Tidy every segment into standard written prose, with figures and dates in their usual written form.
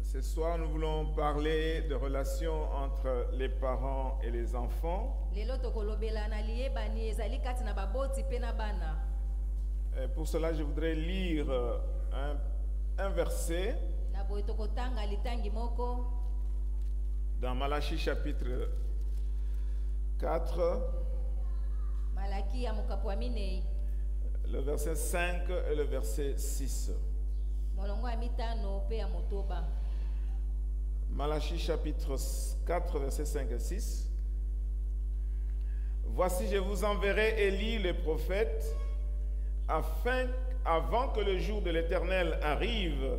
Ce soir, nous voulons parler de relations entre les parents et les enfants. Et pour cela, je voudrais lire un verset dans Malachie chapitre 4, le verset 5 et le verset 6. Malachie chapitre 4, verset 5 et 6. Voici, je vous enverrai Élie le prophète, avant que le jour de l'Éternel arrive,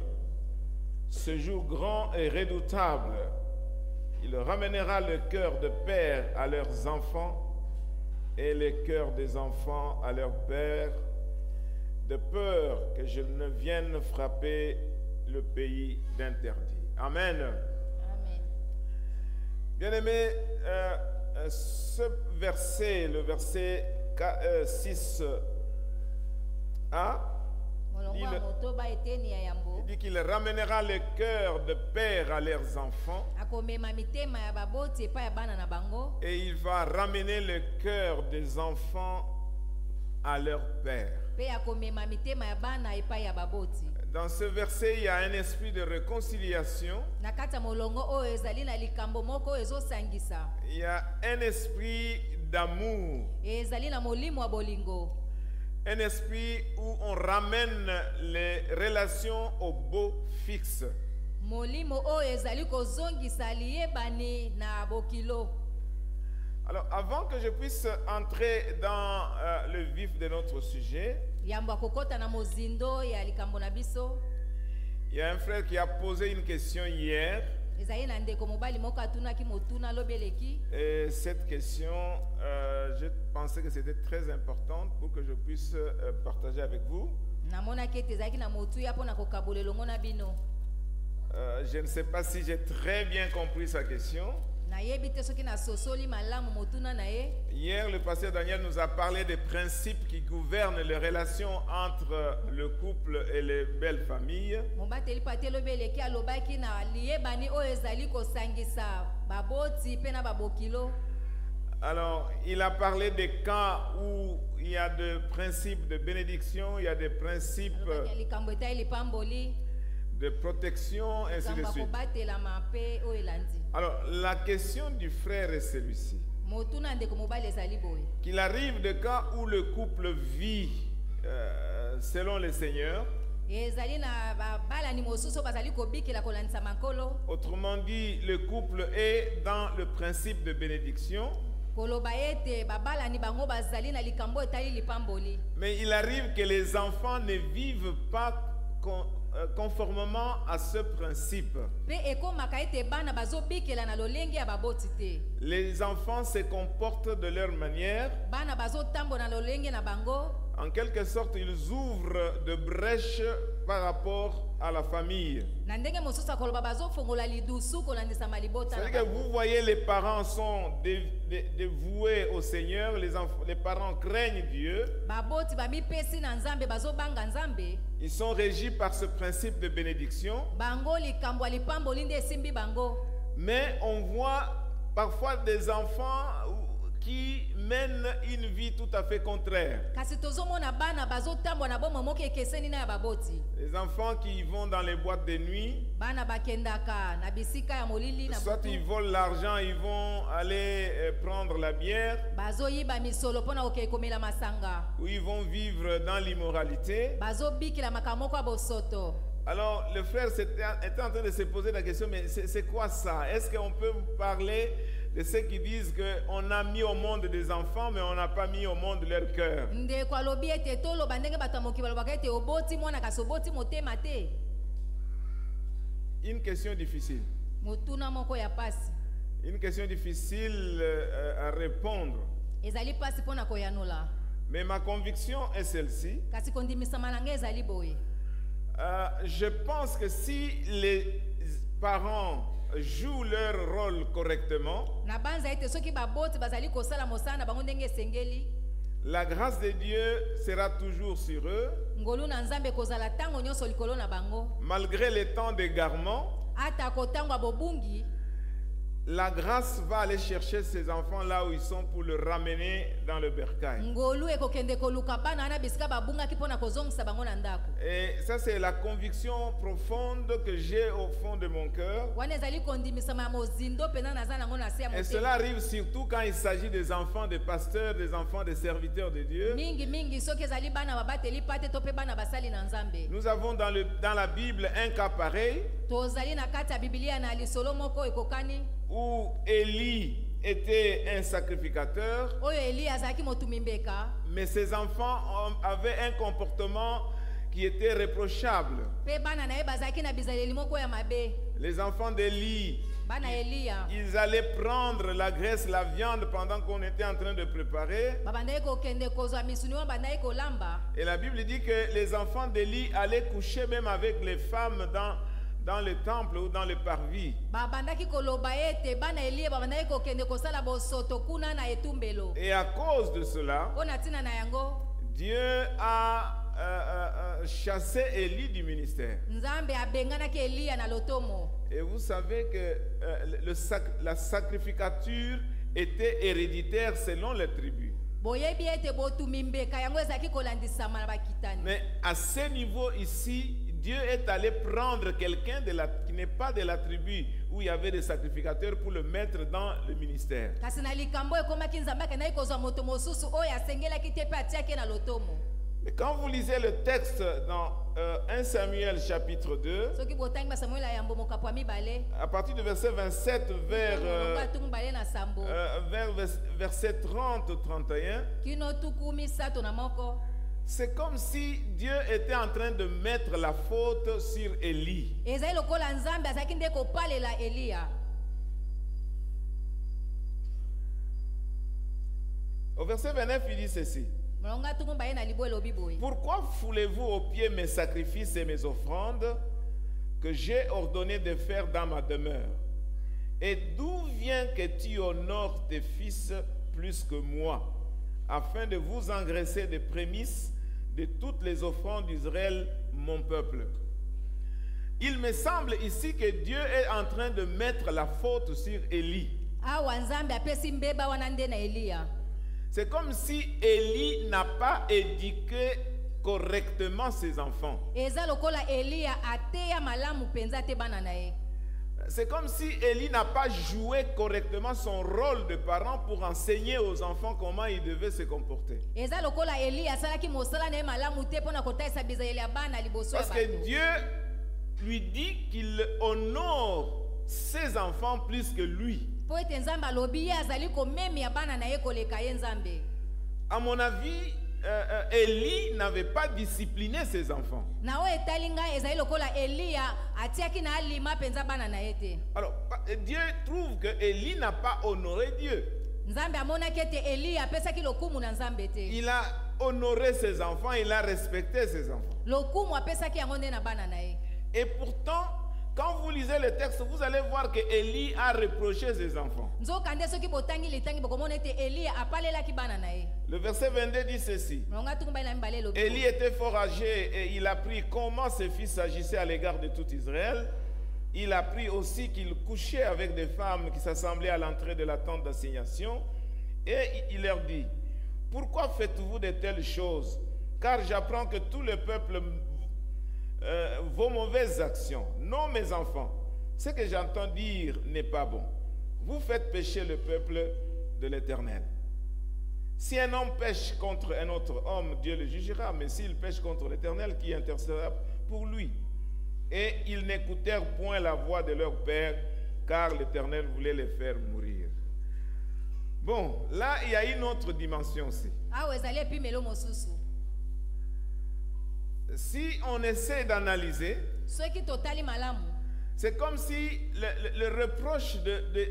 ce jour grand et redoutable. Il ramènera le cœur de père à leurs enfants et le cœur des enfants à leurs pères, de peur que je ne vienne frapper le pays d'interdit. Amen. Amen. Bien-aimés, ce verset, le verset 6a, il dit qu'il ramènera le cœur de père à leurs enfants et il va ramener le cœur des enfants à leur père. Dans ce verset, il y a un esprit de réconciliation. Il y a un esprit d'amour. Un esprit où on ramène les relations au beau fixe. Alors, avant que je puisse entrer dans le vif de notre sujet, il y a un frère qui a posé une question hier. Et cette question, je pensais que c'était très importante pour que je puisse partager avec vous. Je ne sais pas si j'ai très bien compris sa question. Hier, le pasteur Daniel nous a parlé des principes qui gouvernent les relations entre le couple et les belles familles. Alors, il a parlé des cas où il y a des principes de bénédiction, il y a des principes de protection, ainsi de suite. Alors, la question du frère est celui-ci. Qu'il arrive des cas où le couple vit selon le Seigneur. Autrement dit, le couple est dans le principe de bénédiction. Mais il arrive que les enfants ne vivent pas conformément à ce principe. Les enfants se comportent de leur manière. En quelque sorte, ils ouvrent de brèches par rapport à la famille. C'est-à-dire que vous voyez, les parents sont dévoués au Seigneur, les parents craignent Dieu. Ils sont régis par ce principe de bénédiction. Mais on voit parfois des enfants qui mènent une vie tout à fait contraire. Les enfants qui vont dans les boîtes de nuit, soit ils volent l'argent, ils vont aller prendre la bière, ou ils vont vivre dans l'immoralité. Alors le frère était en train de se poser la question, mais c'est quoi ça? Est-ce qu'on peut parler de ceux qui disent qu'on a mis au monde des enfants, mais on n'a pas mis au monde leur cœur? Une question difficile. Une question difficile à répondre. Mais ma conviction est celle-ci. Je pense que si les parents jouent leur rôle correctement, la grâce de Dieu sera toujours sur eux, malgré les temps d'égarement. la grâce va aller chercher ces enfants là où ils sont pour le ramener dans le bercail. Et ça, c'est la conviction profonde que j'ai au fond de mon cœur. Et cela arrive surtout quand il s'agit des enfants des pasteurs, des enfants des serviteurs de Dieu. Nous avons dans la Bible un cas pareil où Élie était un sacrificateur, mais ses enfants avaient un comportement qui était reprochable. Les enfants d'Élie, ils allaient prendre la graisse, la viande pendant qu'on était en train de préparer. Et la Bible dit que les enfants d'Élie allaient coucher même avec les femmes dans le temple ou dans le parvis. Et à cause de cela, Dieu a chassé Élie du ministère. Et vous savez que la sacrificature était héréditaire selon les tribus. Mais à ce niveau ici, Dieu est allé prendre quelqu'un qui n'est pas de la tribu où il y avait des sacrificateurs pour le mettre dans le ministère. Mais quand vous lisez le texte dans 1 Samuel chapitre 2, à partir du verset 27 vers verset 30-31, c'est comme si Dieu était en train de mettre la faute sur Élie. Au verset 29, il dit ceci. Pourquoi foulez-vous aux pieds mes sacrifices et mes offrandes que j'ai ordonné de faire dans ma demeure? Et d'où vient que tu honores tes fils plus que moi, afin de vous engraisser des prémices de toutes les offrandes d'Israël, mon peuple? Il me semble ici que Dieu est en train de mettre la faute sur Élie. C'est comme si Élie n'a pas éduqué correctement ses enfants. C'est comme si Élie n'a pas joué correctement son rôle de parent pour enseigner aux enfants comment ils devaient se comporter. Parce que Dieu lui dit qu'il honore ses enfants plus que lui. À mon avis, Élie n'avait pas discipliné ses enfants. Alors, Dieu trouve que Élie n'a pas honoré Dieu. Il a honoré ses enfants, il a respecté ses enfants. Et pourtant, quand vous lisez le texte, vous allez voir que Élie a reproché ses enfants. Le verset 22 dit ceci. Élie était fort âgé et il apprit comment ses fils agissaient à l'égard de tout Israël. Il apprit aussi qu'il couchait avec des femmes qui s'assemblaient à l'entrée de la tente d'assignation. Et il leur dit: pourquoi faites-vous de telles choses? Car j'apprends que tout le peuple vos mauvaises actions. Non, mes enfants, ce que j'entends dire n'est pas bon. Vous faites pécher le peuple de l'Éternel. Si un homme pêche contre un autre homme, Dieu le jugera, mais s'il pêche contre l'Éternel, qui intercédera pour lui? Et ils n'écoutèrent point la voix de leur père, car l'Éternel voulait les faire mourir. Bon, là, il y a une autre dimension aussi. Si on essaie d'analyser, c'est comme si le reproche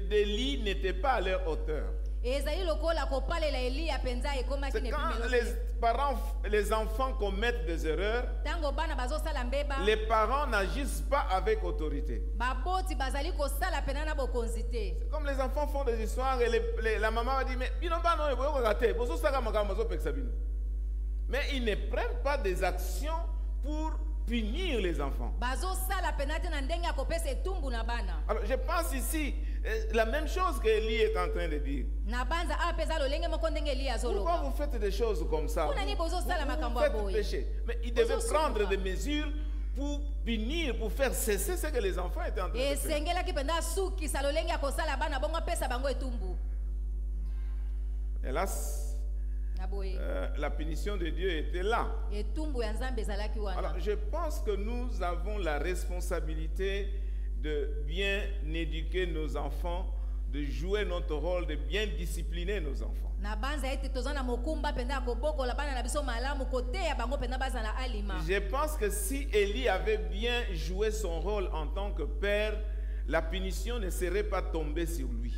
d'Élie n'était pas à leur hauteur. C'est quand les enfants commettent des erreurs, les parents n'agissent pas avec autorité. C'est comme les enfants font des histoires et la maman va dire: mais ils ne prennent pas des actions pour punir les enfants. Alors je pense ici, la même chose que Élie est en train de dire. Pourquoi vous faites des choses comme ça? Vous faites pécher. Mais il devait prendre des mesures pour punir, pour faire cesser ce que les enfants étaient en train de faire. Hélas, la punition de Dieu était là. Alors je pense que nous avons la responsabilité de bien éduquer nos enfants, de jouer notre rôle, de bien discipliner nos enfants. Je pense que si Élie avait bien joué son rôle en tant que père, la punition ne serait pas tombée sur lui.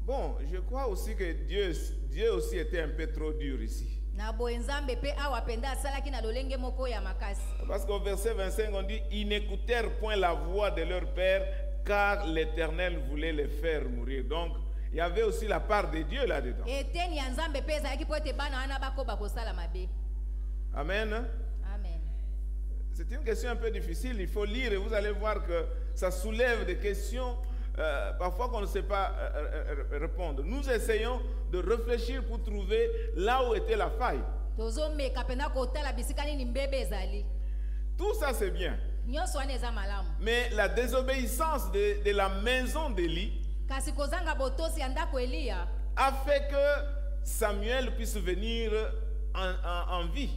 Bon, je crois aussi que Dieu aussi était un peu trop dur ici. Parce qu'au verset 25, on dit: ils n'écoutèrent point la voix de leur père, car l'Éternel voulait les faire mourir. Donc, il y avait aussi la part de Dieu là-dedans. Amen. C'est une question un peu difficile, il faut lire et vous allez voir que ça soulève des questions parfois qu'on ne sait pas répondre. Nous essayons de réfléchir pour trouver là où était la faille. Tout ça c'est bien. Mais la désobéissance de la maison d'Élie a fait que Samuel puisse venir en vie.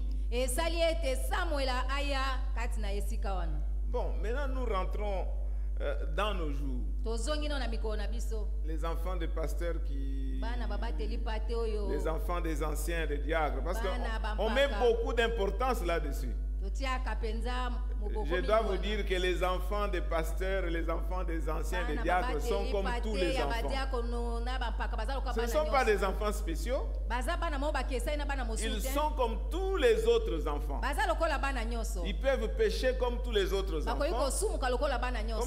Bon, maintenant nous rentrons dans nos jours. Les enfants des pasteurs les enfants des anciens, des diacres, parce qu'on met beaucoup d'importance là-dessus. Je dois vous dire que les enfants des pasteurs et les enfants des anciens des diacres sont comme tous les enfants. Ce ne sont pas des enfants spéciaux. Ils sont comme tous les autres enfants. Ils peuvent pécher comme tous les autres enfants, comme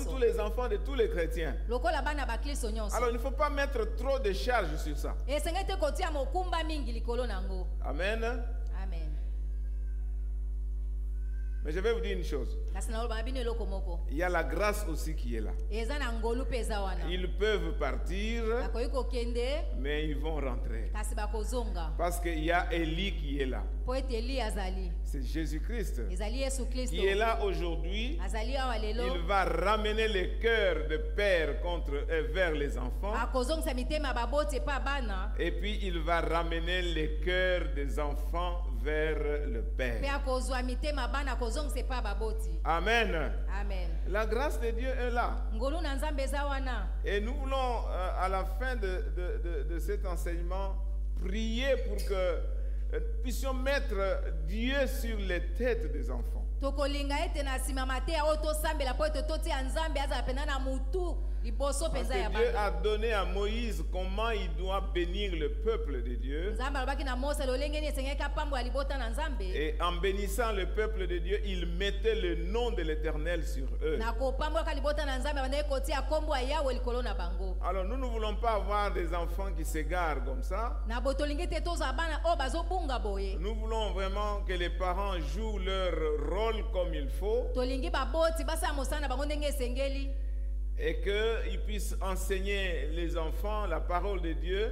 tous les enfants de tous les chrétiens. Alors il ne faut pas mettre trop de charges sur ça. Amen. Mais je vais vous dire une chose. Il y a la grâce aussi qui est là. Ils peuvent partir, mais ils vont rentrer. Parce qu'il y a Élie qui est là. C'est Jésus-Christ qui est là aujourd'hui. Il va ramener les cœurs de père vers les enfants. Et puis il va ramener les cœurs des enfants vers le Père. Amen. La grâce de Dieu est là. Et nous voulons, à la fin de cet enseignement, prier pour que nous puissions mettre Dieu sur les têtes des enfants. Parce que Dieu a donné à Moïse comment il doit bénir le peuple de Dieu. Et en bénissant le peuple de Dieu, il mettait le nom de l'Éternel sur eux. Alors nous ne voulons pas avoir des enfants qui s'égarent comme ça. Nous voulons vraiment que les parents jouent leur rôle comme il faut. Et qu'ils puissent enseigner les enfants la parole de Dieu.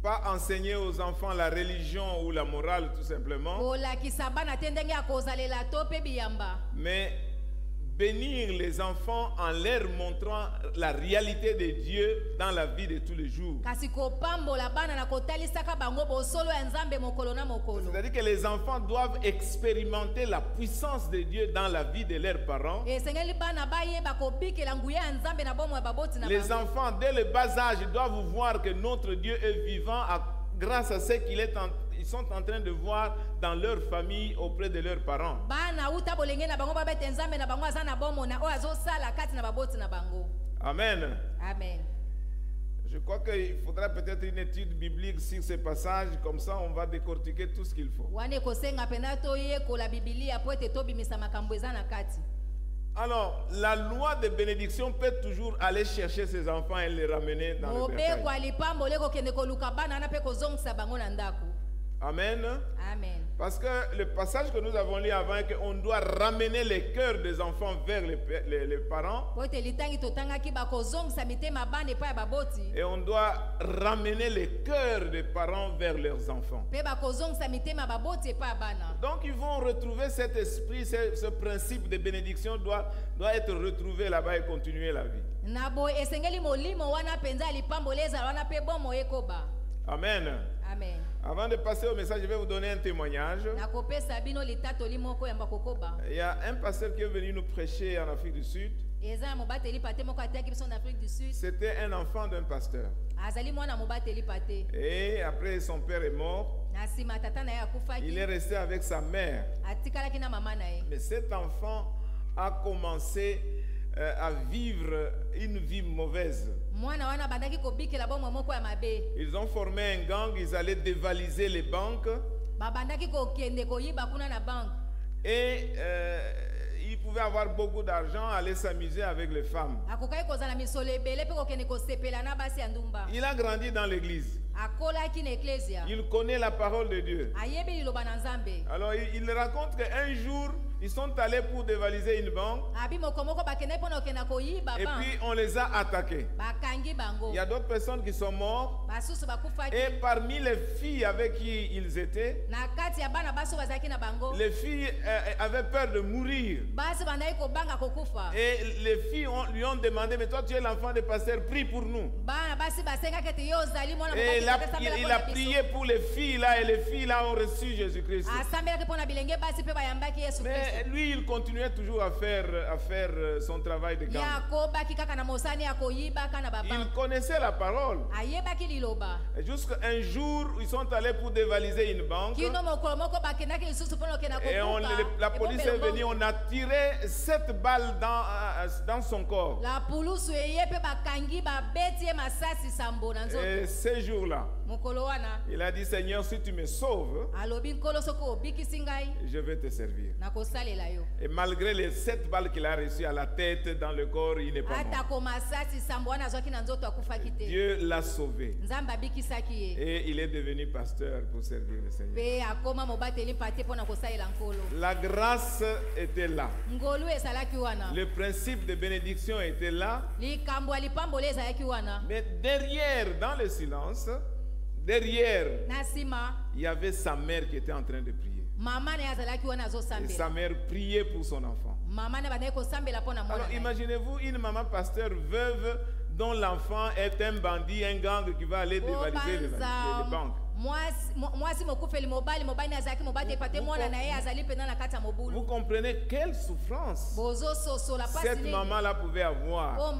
Pas enseigner aux enfants la religion ou la morale tout simplement. Mais bénir les enfants en leur montrant la réalité de Dieu dans la vie de tous les jours. C'est-à-dire que les enfants doivent expérimenter la puissance de Dieu dans la vie de leurs parents. Les enfants, dès le bas âge, doivent voir que notre Dieu est vivant grâce à ce qu'ils sont en train de voir dans leur famille auprès de leurs parents. Amen. Je crois qu'il faudra peut-être une étude biblique sur ces passages, comme ça on va décortiquer tout ce qu'il faut. Alors, la loi de bénédiction peut toujours aller chercher ses enfants et les ramener dans le bercail. Amen. Amen. Parce que le passage que nous avons lu avant est qu'on doit ramener les cœurs des enfants vers les parents. Et on doit ramener les cœurs des parents vers leurs enfants. Donc ils vont retrouver cet esprit, ce principe de bénédiction doit être retrouvé là-bas et continuer la vie. Amen. Amen. Avant de passer au message, je vais vous donner un témoignage. Il y a un pasteur qui est venu nous prêcher en Afrique du Sud. C'était un enfant d'un pasteur. Et après son père est mort, il est resté avec sa mère. Mais cet enfant a commencé à vivre une vie mauvaise. Ils ont formé un gang, ils allaient dévaliser les banques. Et ils pouvaient avoir beaucoup d'argent, aller s'amuser avec les femmes. Il a grandi dans l'église. Il connaît la parole de Dieu. Alors il raconte qu'un jour, ils sont allés pour dévaliser une banque. Et puis on les a attaqués. Il y a d'autres personnes qui sont mortes. Et parmi les filles avec qui ils étaient, les filles avaient peur de mourir. Et les filles lui ont demandé, mais toi tu es l'enfant de pasteur, prie pour nous. Et il a prié pour les filles là, et les filles là ont reçu Jésus-Christ. Mais lui, il continuait toujours à faire son travail de gang. Il connaissait la parole. Jusqu'à un jour, ils sont allés pour dévaliser une banque. Et la police est venue, on a tiré 7 balles dans son corps. Et ces jours-là, il a dit, Seigneur, si tu me sauves, je vais te servir. Et malgré les 7 balles qu'il a reçues à la tête, dans le corps, il n'est pas mort. Dieu l'a sauvé. Et il est devenu pasteur pour servir le Seigneur. La grâce était là. Le principe de bénédiction était là. Mais derrière, dans le silence, derrière, il y avait sa mère qui était en train de prier. Et sa mère priait pour son enfant. Alors imaginez-vous une maman pasteur veuve dont l'enfant est un bandit, un gang qui va aller dévaliser les banques. Vous comprenez quelle souffrance cette maman-là pouvait avoir.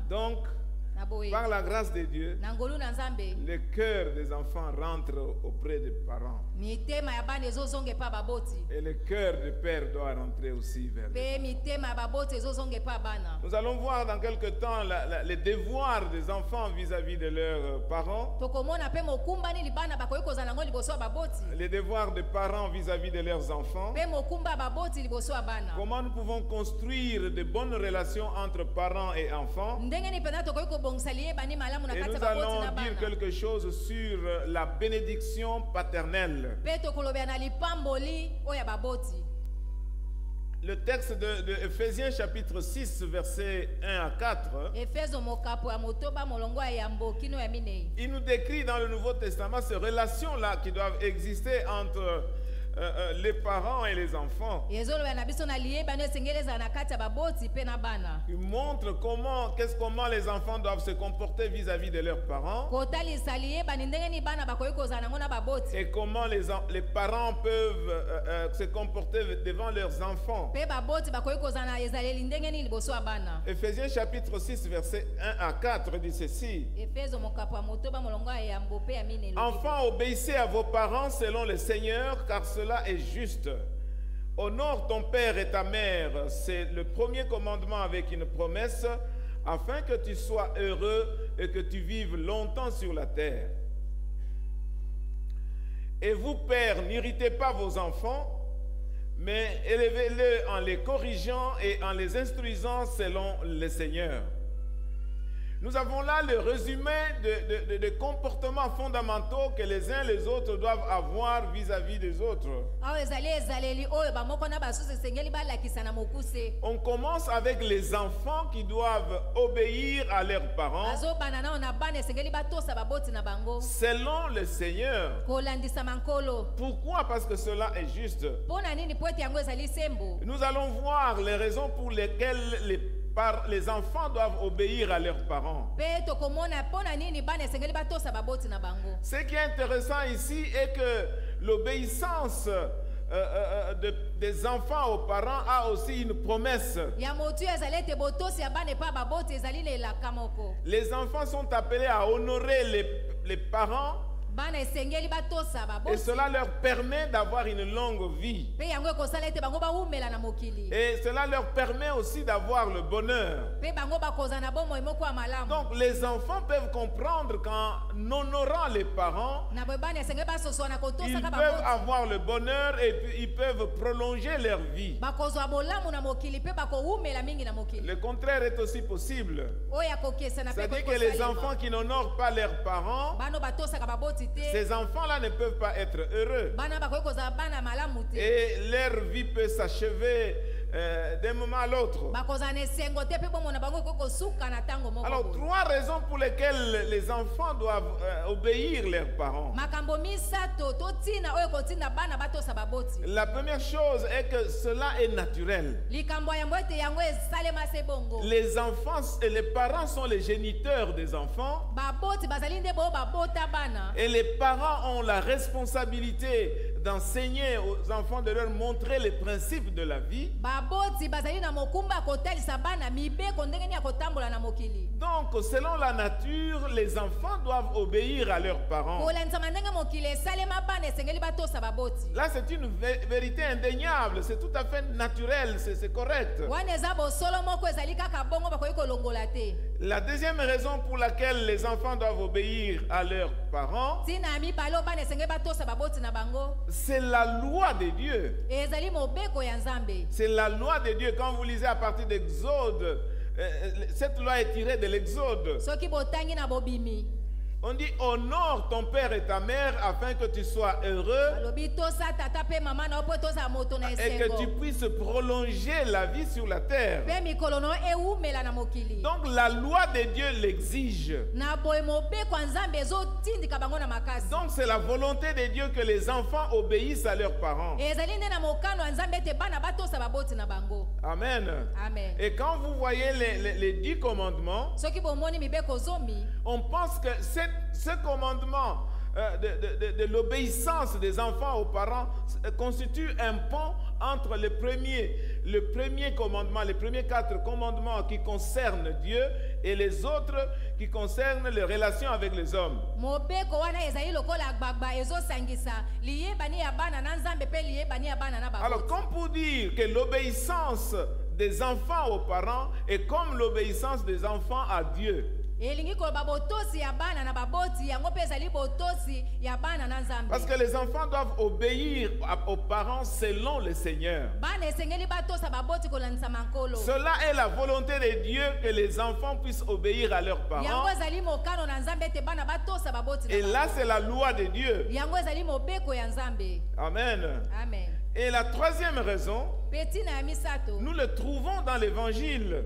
Donc, par la grâce de Dieu, le cœur des enfants rentre auprès des parents. Et le cœur du père doit rentrer aussi vers les parents. Nous allons voir dans quelques temps les devoirs des enfants vis-à-vis de leurs parents. Les devoirs des parents vis-à-vis de leurs enfants. Comment nous pouvons construire de bonnes relations entre parents et enfants. Et nous allons dire quelque chose sur la bénédiction paternelle. Le texte de Ephésiens chapitre 6 versets 1 à 4, il nous décrit dans le Nouveau Testament ces relations-là qui doivent exister entre les parents et les enfants. Il montre comment les enfants doivent se comporter vis-à-vis de leurs parents. Et comment les parents peuvent se comporter devant leurs enfants. Ephésiens chapitre 6 verset 1 à 4 dit ceci. Enfants, obéissez à vos parents selon le Seigneur, car cela est juste. Honore ton père et ta mère, c'est le premier commandement avec une promesse, afin que tu sois heureux et que tu vives longtemps sur la terre. Et vous, pères, n'irritez pas vos enfants, mais élevez-le en les corrigeant et en les instruisant selon le Seigneur. Nous avons là le résumé de comportements fondamentaux que les uns les autres doivent avoir vis-à-vis des autres. On commence avec les enfants qui doivent obéir à leurs parents selon le Seigneur. Pourquoi? Parce que cela est juste. Nous allons voir les raisons pour lesquelles les enfants doivent obéir à leurs parents. Ce qui est intéressant ici est que l'obéissance des enfants aux parents a aussi une promesse. Les enfants sont appelés à honorer les parents. Et cela leur permet d'avoir une longue vie. Et cela leur permet aussi d'avoir le bonheur. Donc les enfants peuvent comprendre qu'en honorant les parents, ils peuvent avoir le bonheur et puis ils peuvent prolonger leur vie. Le contraire est aussi possible. C'est-à-dire que les enfants qui n'honorent pas leurs parents, ces enfants-là ne peuvent pas être heureux. Et leur vie peut s'achever d'un moment à l'autre. Alors, 3 raisons pour lesquelles les enfants doivent obéir leurs parents. La première chose est que cela est naturel. Les enfants et les parents sont les géniteurs des enfants. Et les parents ont la responsabilité d'enseigner aux enfants, de leur montrer les principes de la vie. Donc, selon la nature, les enfants doivent obéir à leurs parents. Là, c'est une vérité indéniable, c'est tout à fait naturel, c'est correct. La deuxième raison pour laquelle les enfants doivent obéir à leurs parents, c'est la loi de Dieu. C'est la loi de Dieu. Quand vous lisez à partir d'Exode, cette loi est tirée de l'Exode. On dit honore ton père et ta mère afin que tu sois heureux et que tu puisses prolonger la vie sur la terre. Donc la loi de Dieu l'exige. Donc c'est la volonté de Dieu que les enfants obéissent à leurs parents. Amen. Amen. Et quand vous voyez les 10 commandements, on pense que ce commandement de l'obéissance des enfants aux parents constitue un pont entre le premier commandement, les premiers 4 commandements qui concernent Dieu et les autres qui concernent les relations avec les hommes. Alors, comme pour dire que l'obéissance des enfants aux parents est comme l'obéissance des enfants à Dieu. Parce que les enfants doivent obéir aux parents selon le Seigneur. Cela est la volonté de Dieu, que les enfants puissent obéir à leurs parents. Et là, c'est la loi de Dieu. Amen. Amen. Et la troisième raison, nous le trouvons dans l'Évangile.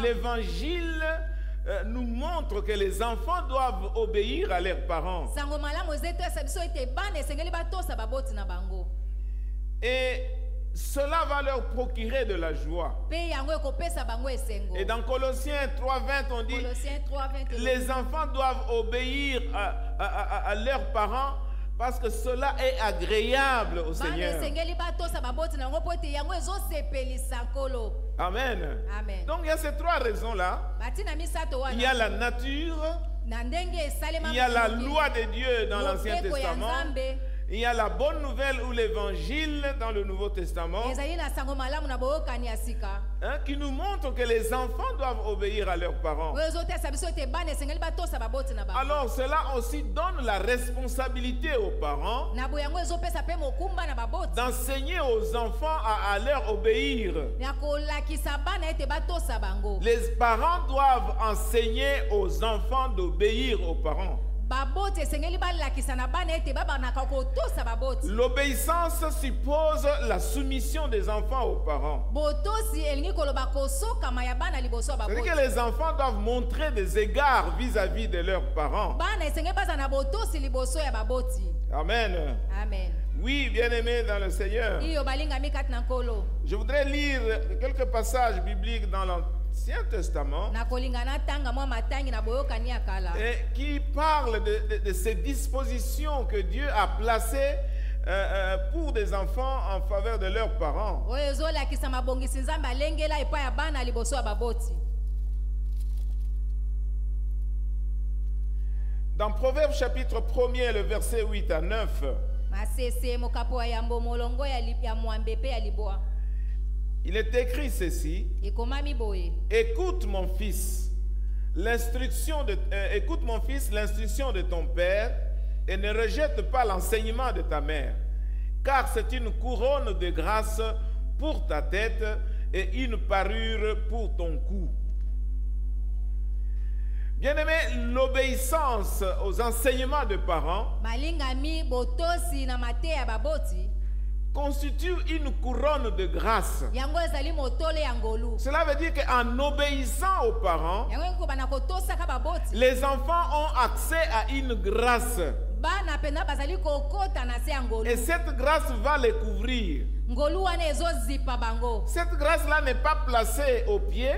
L'Évangile nous montre que les enfants doivent obéir à leurs parents. Et cela va leur procurer de la joie. Et dans Colossiens 3:20, on dit les enfants doivent obéir à leurs parents parce que cela est agréable au Seigneur. Amen. Amen. Donc il y a ces 3 raisons-là. Il y a la nature, il y a la loi de Dieu dans l'Ancien Testament, Il y a la bonne nouvelle ou l'évangile dans le Nouveau Testament qui nous montre que les enfants doivent obéir à leurs parents. Alors cela aussi donne la responsabilité aux parents d'enseigner aux enfants à leur obéir. Les parents doivent enseigner aux enfants d'obéir aux parents. L'obéissance suppose la soumission des enfants aux parents. C'est-à-dire que les enfants doivent montrer des égards vis-à-vis de leurs parents. Amen. Amen. Oui, bien-aimés dans le Seigneur. Je voudrais lire quelques passages bibliques dans l'Ancien Testament et qui parlent de ces dispositions que Dieu a placées pour des enfants en faveur de leurs parents. Dans Proverbes chapitre 1er, le verset 8 à 9, il est écrit ceci: écoute mon fils, l'instruction de ton père, et ne rejette pas l'enseignement de ta mère, car c'est une couronne de grâce pour ta tête et une parure pour ton cou. Bien-aimé, l'obéissance aux enseignements de parents constitue une couronne de grâce. Cela veut dire qu'en obéissant aux parents, les enfants ont accès à une grâce. Et cette grâce va les couvrir. Cette grâce-là n'est pas placée aux pieds.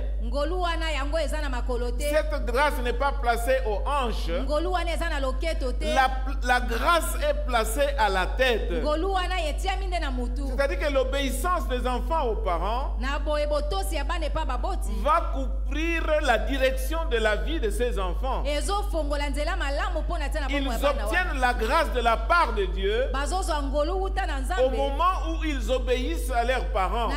Cette grâce n'est pas placée aux hanches. La grâce est placée à la tête. C'est-à-dire que l'obéissance des enfants aux parents va couvrir la direction de la vie de ces enfants. Ils obtiennent la grâce de la part de Dieu au moment où ils obéissent à leurs parents.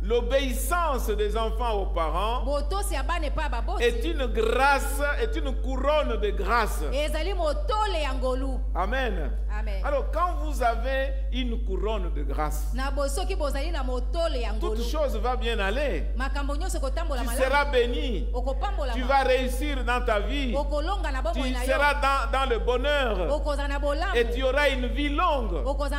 L'obéissance des enfants aux parents est une grâce, est une couronne de grâce. Amen. Amen. Alors quand vous avez une couronne de grâce, toute chose va bien aller. Tu seras béni. Tu vas réussir dans ta vie. Tu seras dans le bonheur. Et tu auras une vie longue. Pourquoi?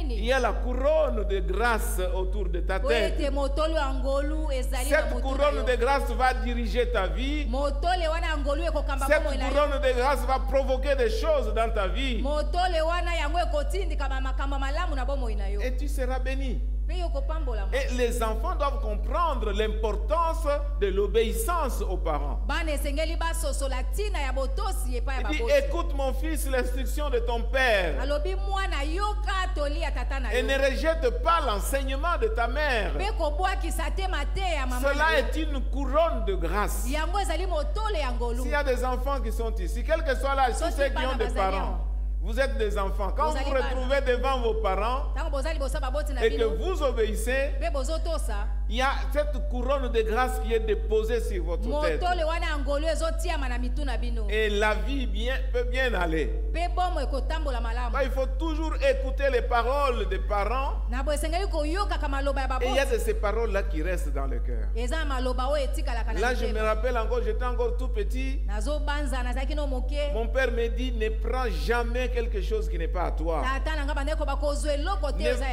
Il y a la couronne de grâce autour de ta tête. Cette couronne de grâce va diriger ta vie. Cette couronne de grâce va provoquer des choses dans ta vie. Et tu seras béni. Et les enfants doivent comprendre l'importance de l'obéissance aux parents. Il dit, écoute mon fils l'instruction de ton père et ne rejette pas l'enseignement de ta mère. Cela est une couronne de grâce. S'il y a des enfants qui sont ici, quel que soit l'âge, tous ceux qui ont des parents, vous êtes des enfants. Quand vous vous retrouvez devant vos parents et que vous obéissez, il y a cette couronne de grâce qui est déposée sur votre tête. Et la vie peut bien aller. Il faut toujours écouter les paroles des parents. Et il y a de ces paroles-là qui restent dans le cœur. Là, je me rappelle encore, j'étais encore tout petit. Mon père me dit, ne prends jamais quelque chose qui n'est pas à toi.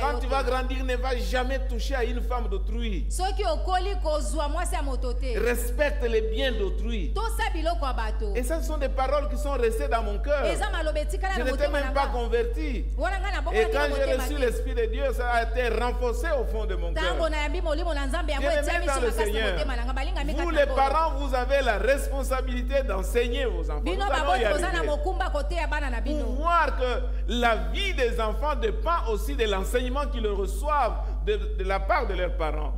Quand tu vas grandir, ne va jamais toucher à une femme d'autrui. Respecte les biens d'autrui. Et ça, ce sont des paroles qui sont restées dans mon cœur. Je n'étais même pas converti. Et quand j'ai reçu l'Esprit de Dieu, ça a été renforcé au fond de mon cœur. Bien-aimés dans le Seigneur, vous les parents, vous avez la responsabilité d'enseigner vos enfants. Nous allons y arriver. Pour voir que la vie des enfants dépend aussi de l'enseignement qu'ils reçoivent de la part de leurs parents.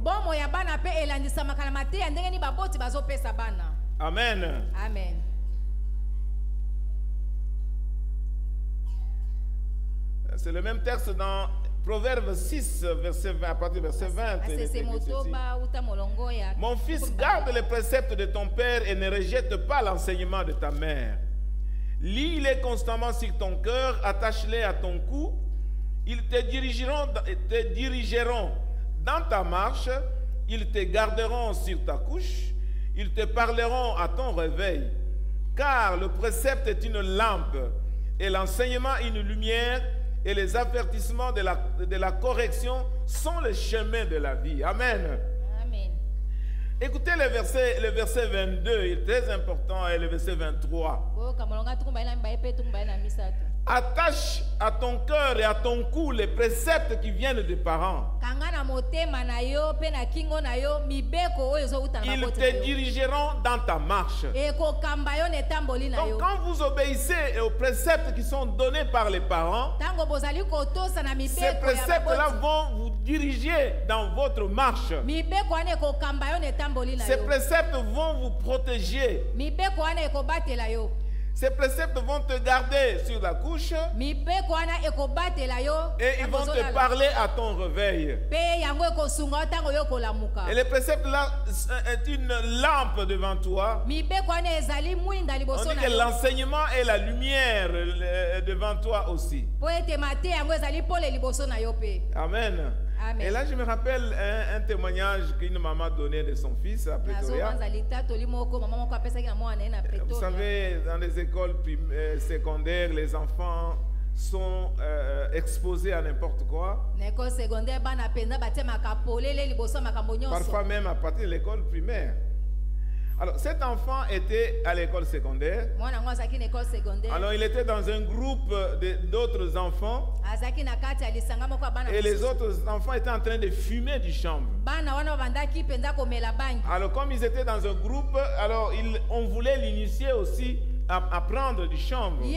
Amen. Amen. C'est le même texte dans Proverbe 6, verset 20, à partir du verset 20. il est écrit ceci. Mon fils, garde les préceptes de ton père et ne rejette pas l'enseignement de ta mère. Lis-les constamment sur ton cœur, attache-les à ton cou. Ils te dirigeront dans ta marche, ils te garderont sur ta couche, ils te parleront à ton réveil. Car le précepte est une lampe et l'enseignement une lumière et les avertissements de la correction sont les chemins de la vie. Amen. Amen. Écoutez le verset 22, il est très important, et le verset 23. Attache à ton cœur et à ton cou les préceptes qui viennent des parents. Ils te dirigeront dans ta marche. Donc quand vous obéissez aux préceptes qui sont donnés par les parents, ces préceptes-là vont vous diriger dans votre marche. Ces préceptes vont vous protéger. Ces préceptes vont te garder sur la couche et ils vont te parler à ton réveil. Et les préceptes là est une lampe devant toi. On dit que l'enseignement est la lumière devant toi aussi. Amen. Amen. Et là, je me rappelle un témoignage qu'une maman donnait de son fils à Pretoria. Vous savez, dans les écoles secondaires, les enfants sont exposés à n'importe quoi. Parfois même à partir de l'école primaire. Alors, cet enfant était à l'école secondaire. Alors, il était dans un groupe d'autres enfants. Et les autres enfants étaient en train de fumer du chanvre. Alors, comme ils étaient dans un groupe, alors on voulait l'initier aussi à prendre du chanvre. Alors,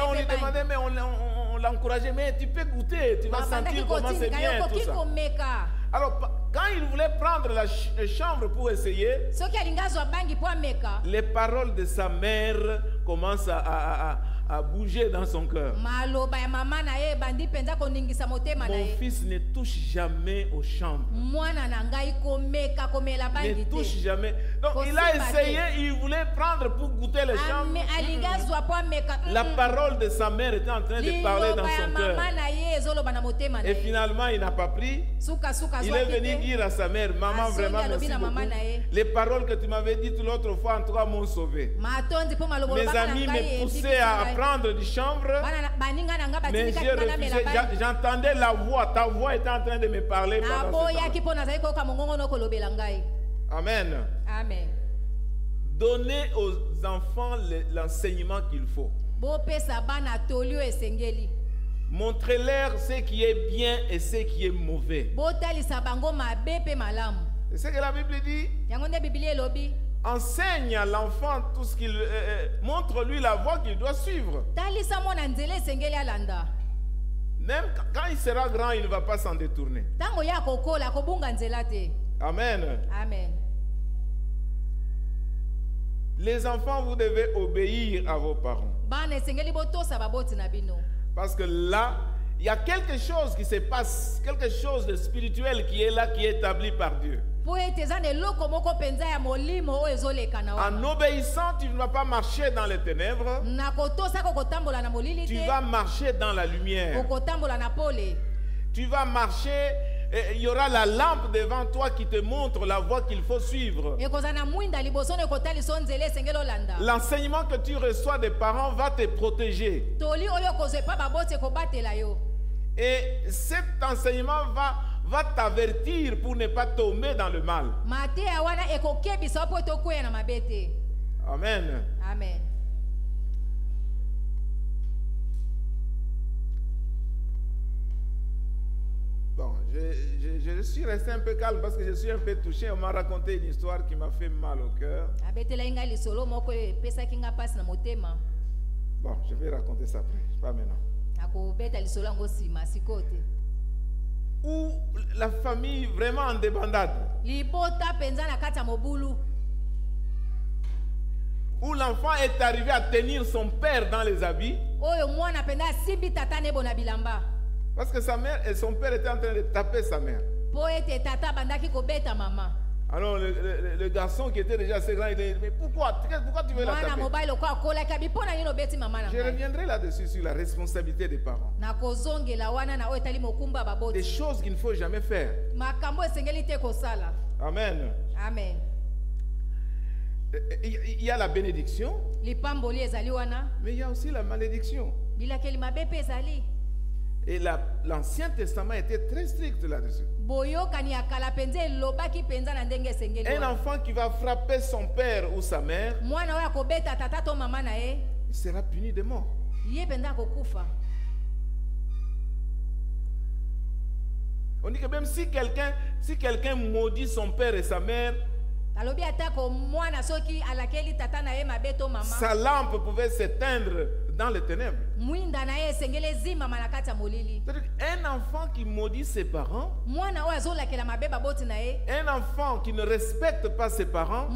on lui demandait, mais on l'encourageait, mais tu peux goûter, tu vas sentir comment c'est bien, tout ça. Alors, quand il voulait prendre la chanvre pour essayer, les paroles de sa mère commencent à bouger dans son cœur. Mon fils ne touche jamais au chanvre. Ne touche jamais. Donc il a essayé, il voulait prendre pour goûter le chanvre. La parole de sa mère était en train de parler dans son cœur. Et finalement, il n'a pas pris. Il est venu dire à sa mère, maman, vraiment, merci beaucoup. Les paroles que tu m'avais dites l'autre fois, en tout cas, m'ont sauvé. Mes amis me poussaient à prendre du chanvre, mais j'ai refusé. J'entendais la voix, ta voix était en train de me parler pendant ce temps. Amen. Amen. Donnez aux enfants l'enseignement qu'il faut. Montrez-leur ce qui est bien et ce qui est mauvais. C'est ce que la Bible dit. Enseigne à l'enfant tout ce qu'il montre-lui la voie qu'il doit suivre. Même quand il sera grand, il ne va pas s'en détourner. Amen. Amen. Les enfants, vous devez obéir à vos parents. Parce que là, il y a quelque chose qui se passe, quelque chose de spirituel qui est là, qui est établi par Dieu. En obéissant, tu ne vas pas marcher dans les ténèbres. Tu vas marcher dans la lumière. Tu vas marcher, et il y aura la lampe devant toi qui te montre la voie qu'il faut suivre. L'enseignement que tu reçois des parents va te protéger. Et cet enseignement va t'avertir pour ne pas tomber dans le mal. Amen. Amen. Bon, je suis resté un peu calme parce que je suis un peu touché. On m'a raconté une histoire qui m'a fait mal au cœur. Bon, je vais raconter ça après, pas maintenant. Où la famille vraiment en débandade. Où l'enfant est arrivé à tenir son père dans les habits. Parce que sa mère et son père étaient en train de taper sa mère. Alors le garçon qui était déjà assez grand, il dit, mais pourquoi tu veux la taper? Je reviendrai là-dessus sur la responsabilité des parents. Des choses qu'il ne faut jamais faire. Amen. Amen. Il y a la bénédiction, mais il y a aussi la malédiction. Et l'Ancien Testament était très strict là-dessus. Un enfant qui va frapper son père ou sa mère, il sera puni de mort. On dit que même si quelqu'un maudit son père et sa mère, sa lampe pouvait s'éteindre dans les ténèbres. Un enfant qui maudit ses parents, un enfant qui ne respecte pas ses parents,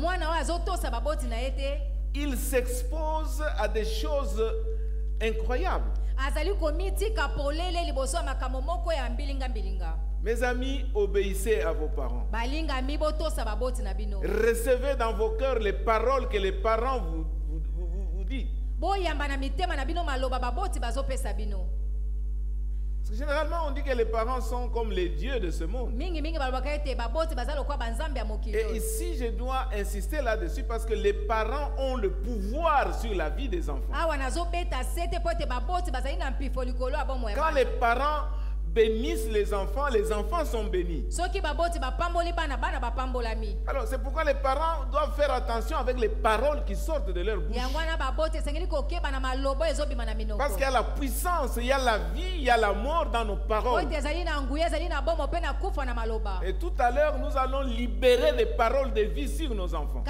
il s'expose à des choses incroyables. Mes amis, obéissez à vos parents. Recevez dans vos cœurs les paroles que les parents vous disent. Parce que généralement, on dit que les parents sont comme les dieux de ce monde. Et ici, je dois insister là-dessus parce que les parents ont le pouvoir sur la vie des enfants. Quand les parents bénissent les enfants sont bénis. Alors c'est pourquoi les parents doivent faire attention avec les paroles qui sortent de leur bouche. Parce qu'il y a la puissance, il y a la vie, il y a la mort dans nos paroles. Et tout à l'heure, nous allons libérer des paroles de vie sur nos enfants.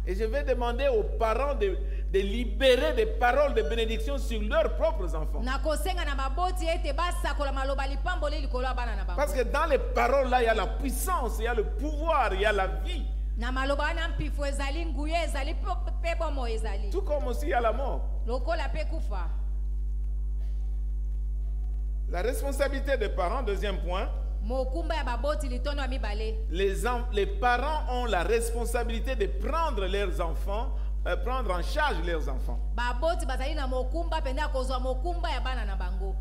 Et je vais demander aux parents de libérer des paroles de bénédiction sur leurs propres enfants. Parce que dans les paroles là, il y a la puissance, il y a le pouvoir, il y a la vie. Tout comme aussi il y a la mort. La responsabilité des parents, deuxième point. Les parents ont la responsabilité de prendre leurs enfants, prendre en charge leurs enfants.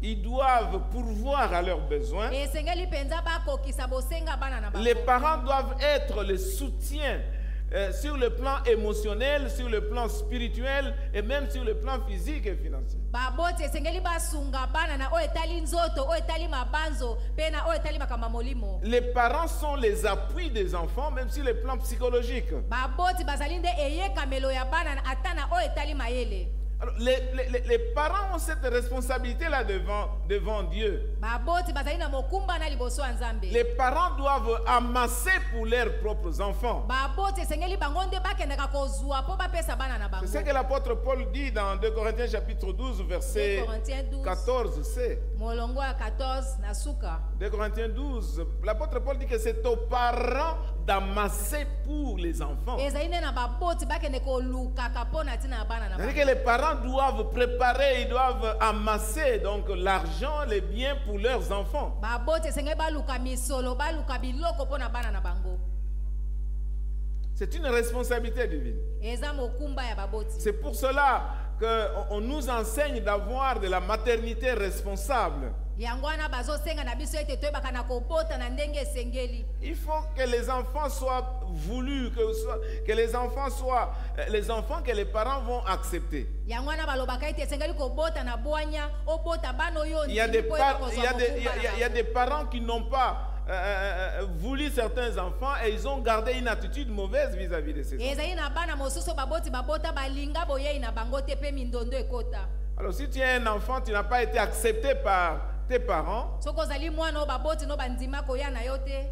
Ils doivent pourvoir à leurs besoins. Les parents doivent être le soutien sur le plan émotionnel, sur le plan spirituel et même sur le plan physique et financier. Les parents sont les appuis des enfants, même sur le plan psychologique. Alors, les parents ont cette responsabilité-là devant Dieu. Les parents doivent amasser pour leurs propres enfants. C'est ce que l'apôtre Paul dit dans 2 Corinthiens chapitre 12, verset 14c. 2 Corinthiens 12, l'apôtre Paul dit que c'est aux parents d'amasser pour les enfants. C'est-à-dire que les parents doivent préparer, ils doivent amasser donc l'argent, les biens pour leurs enfants. C'est une responsabilité divine. C'est pour cela qu'on nous enseigne d'avoir de la maternité responsable. Il faut que les enfants soient voulus, que les enfants soient les enfants que les parents vont accepter. Il y a des parents qui n'ont pas voulu certains enfants et ils ont gardé une attitude mauvaise vis-à-vis de ces enfants. Alors si tu es un enfant, tu n'as pas été accepté par tes parents,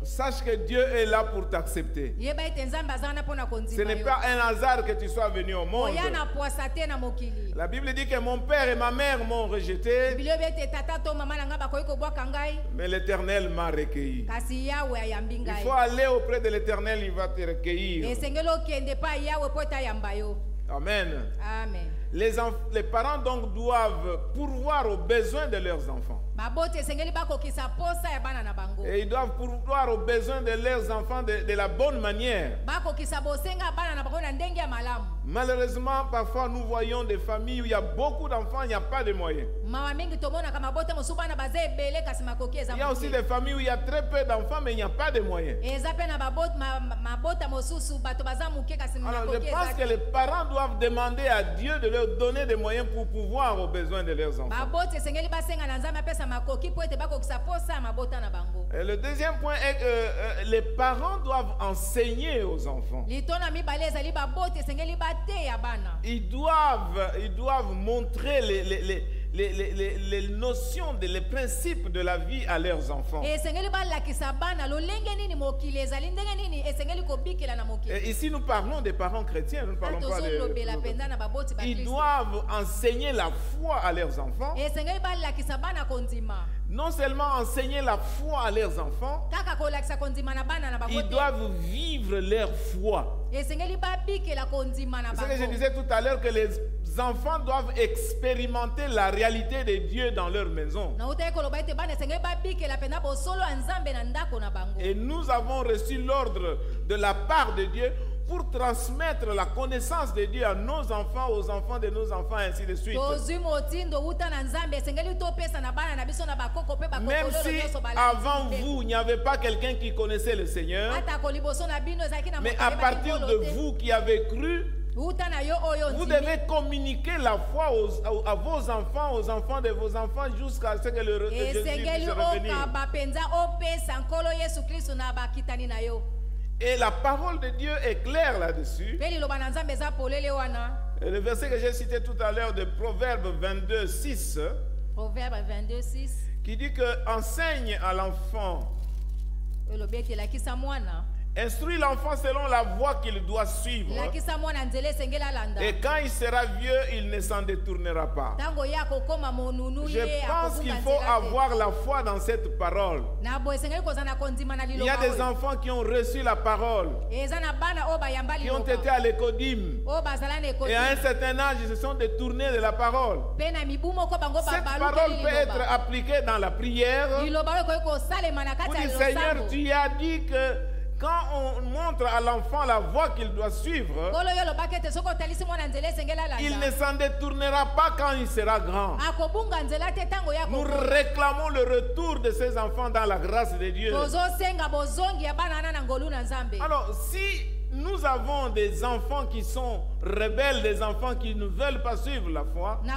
sache que Dieu est là pour t'accepter. Ce n'est pas un hasard que tu sois venu au monde. La Bible dit que mon père et ma mère m'ont rejeté, mais l'Éternel m'a recueilli. Il faut aller auprès de l'Éternel, il va te recueillir. Amen. Amen. Les parents donc doivent pourvoir aux besoins de leurs enfants. Et ils doivent pourvoir aux besoins de leurs enfants de la bonne manière. Malheureusement, parfois nous voyons des familles où il y a beaucoup d'enfants, il n'y a pas de moyens. Il y a aussi des familles où il y a très peu d'enfants, mais il n'y a pas de moyens. Alors je pense que les parents doivent demander à Dieu de leur donner des moyens pour pouvoir aux besoins de leurs enfants. Et le deuxième point est que les parents doivent enseigner aux enfants. Ils doivent montrer les notions, les principes de la vie à leurs enfants. Et ici nous parlons des parents chrétiens, nous ne parlons pas des... Ils doivent enseigner la foi à leurs enfants. Non seulement enseigner la foi à leurs enfants, ils doivent vivre leur foi. C'est ce que je disais tout à l'heure, que les enfants doivent expérimenter la réalité de Dieu dans leur maison. Et nous avons reçu l'ordre de la part de Dieu pour transmettre la connaissance de Dieu à nos enfants, aux enfants de nos enfants, ainsi de suite. Même si avant vous, il n'y avait pas quelqu'un qui connaissait le Seigneur, mais à partir de vous qui avez cru, vous devez communiquer la foi à vos enfants, aux enfants de vos enfants, jusqu'à ce que le Jésus puisse revenir. Et la parole de Dieu est claire là-dessus. Et le verset que j'ai cité tout à l'heure de Proverbe 22, 6, qui dit que enseigne à l'enfant, instruis l'enfant selon la voie qu'il doit suivre. Et quand il sera vieux, il ne s'en détournera pas. Je pense qu'il faut avoir la foi dans cette parole. Il y a des enfants qui ont reçu la parole, qui ont été à l'écodime, et à un certain âge, ils se sont détournés de la parole. Cette parole peut être appliquée dans la prière. Pour dire, Seigneur, tu as dit que quand on montre à l'enfant la voie qu'il doit suivre, il ne s'en détournera pas quand il sera grand. Nous réclamons le retour de ces enfants dans la grâce de Dieu. Alors, si nous avons des enfants qui sont rebelles, des enfants qui ne veulent pas suivre la foi, je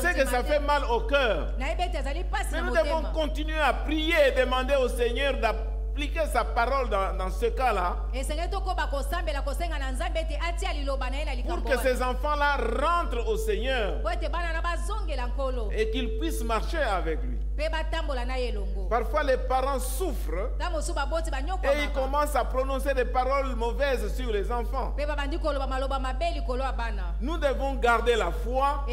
sais que ça fait mal au cœur. Mais nous devons continuer à prier et demander au Seigneur d'appliquer sa parole dans ce cas-là, pour que ces enfants-là rentrent au Seigneur et qu'ils puissent marcher avec lui. Parfois les parents souffrent et ils commencent à prononcer des paroles mauvaises sur les enfants. Nous devons garder la foi,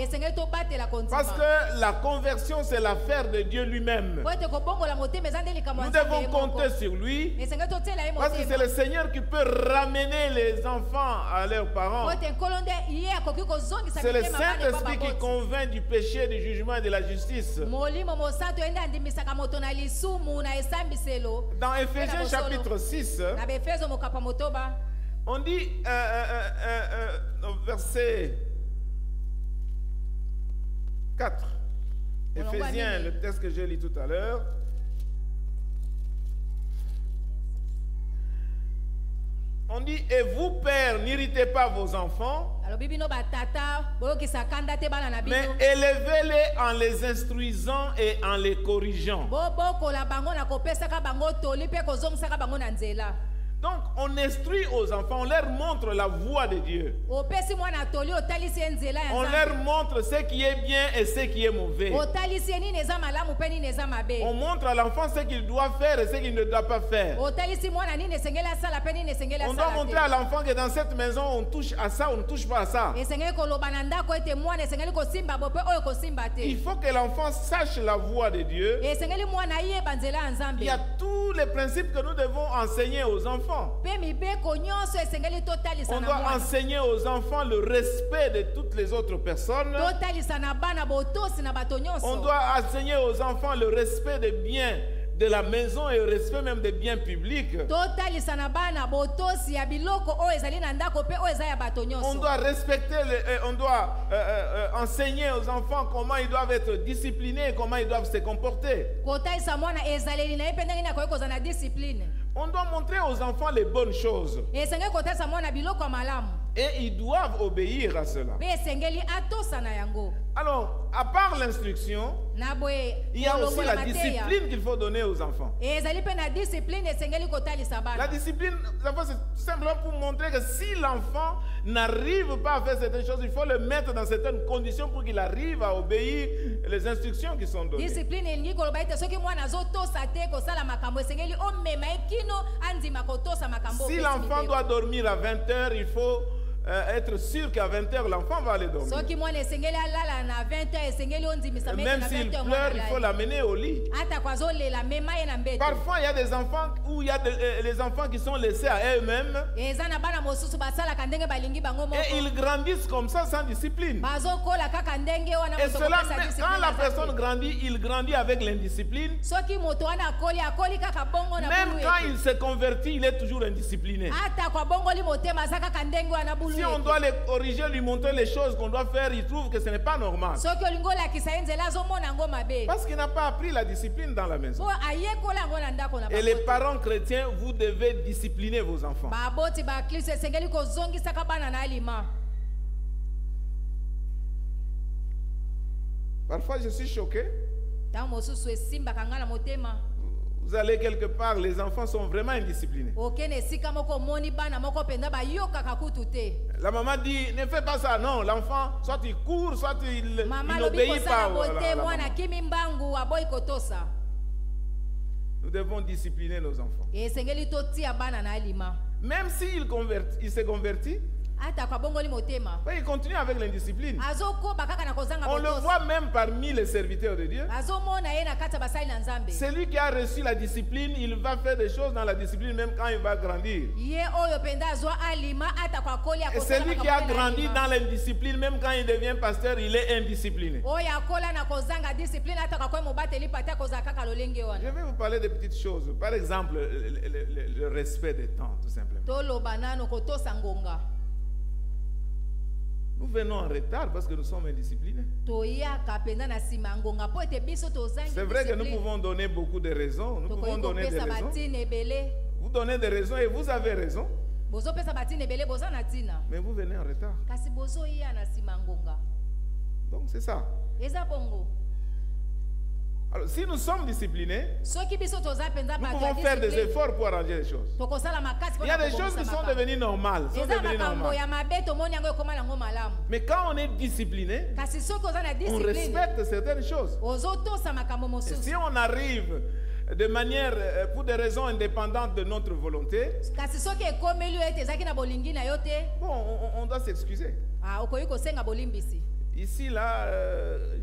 parce que la conversion c'est l'affaire de Dieu lui-même. Nous devons compter sur lui, parce que c'est le Seigneur qui peut ramener les enfants à leurs parents. C'est le Saint-Esprit qui convainc du péché, du jugement et de la justice. Dans Ephésiens chapitre 6, on dit verset 4, Ephésiens, le texte que j'ai lu tout à l'heure. On dit, et vous, pères, n'irritez pas vos enfants, mais élevez-les en les instruisant et en les corrigeant. Donc, on instruit aux enfants, on leur montre la voie de Dieu. On leur montre ce qui est bien et ce qui est mauvais. On montre à l'enfant ce qu'il doit faire et ce qu'il ne doit pas faire. On doit montrer à l'enfant que dans cette maison, on touche à ça, on ne touche pas à ça. Il faut que l'enfant sache la voie de Dieu. Il y a tous tous les principes que nous devons enseigner aux enfants. On doit enseigner aux enfants le respect de toutes les autres personnes. On doit enseigner aux enfants le respect des biens de la maison et le respect même des biens publics. On doit respecter, on doit enseigner aux enfants comment ils doivent être disciplinés, comment ils doivent se comporter. On doit montrer aux enfants les bonnes choses. Et ils doivent obéir à cela. Alors, à part l'instruction, il y a aussi la discipline qu'il faut donner aux enfants. La discipline, c'est simplement pour montrer que si l'enfant n'arrive pas à faire certaines choses, il faut le mettre dans certaines conditions pour qu'il arrive à obéir les instructions qui sont données. Si l'enfant doit dormir à 20 h, il faut être sûr qu'à 20 h, l'enfant va aller dormir. Même s'il pleure, il faut l'amener au lit. Parfois, il y a des enfants où il y a les enfants qui sont laissés à eux-mêmes. Et ils grandissent comme ça sans discipline. Et cela, quand la personne grandit, il grandit avec l'indiscipline. Même quand il se convertit, il est toujours indiscipliné. Si on doit les corriger, lui montrer les choses qu'on doit faire, il trouve que ce n'est pas normal. Parce qu'il n'a pas appris la discipline dans la maison. Et les parents chrétiens, vous devez discipliner vos enfants. Parfois, je suis choqué. Vous allez quelque part, les enfants sont vraiment indisciplinés. La maman dit, ne fais pas ça. Non, l'enfant, soit il court, soit il n'obéit pas. Nous devons discipliner nos enfants. Même s'il se convertit, il continue avec l'indiscipline. On le voit même parmi les serviteurs de Dieu. Celui qui a reçu la discipline, il va faire des choses dans la discipline même quand il va grandir. Et celui qui a grandi dans l'indiscipline, même quand il devient pasteur, il est indiscipliné. Je vais vous parler de petites choses. Par exemple, le respect des temps, tout simplement. Nous venons en retard parce que nous sommes indisciplinés. C'est vrai que nous pouvons donner beaucoup de raisons. Nous pouvons donner des raisons. Vous donnez des raisons et vous avez raison. Mais vous venez en retard. Donc c'est ça. Alors, si nous sommes disciplinés, nous pouvons faire des efforts pour arranger les choses. Il y a des choses qui sont devenues normales. Mais quand on est discipliné, on respecte certaines choses. Et si on arrive de manière, pour des raisons indépendantes de notre volonté, bon, on doit s'excuser. Ici, là,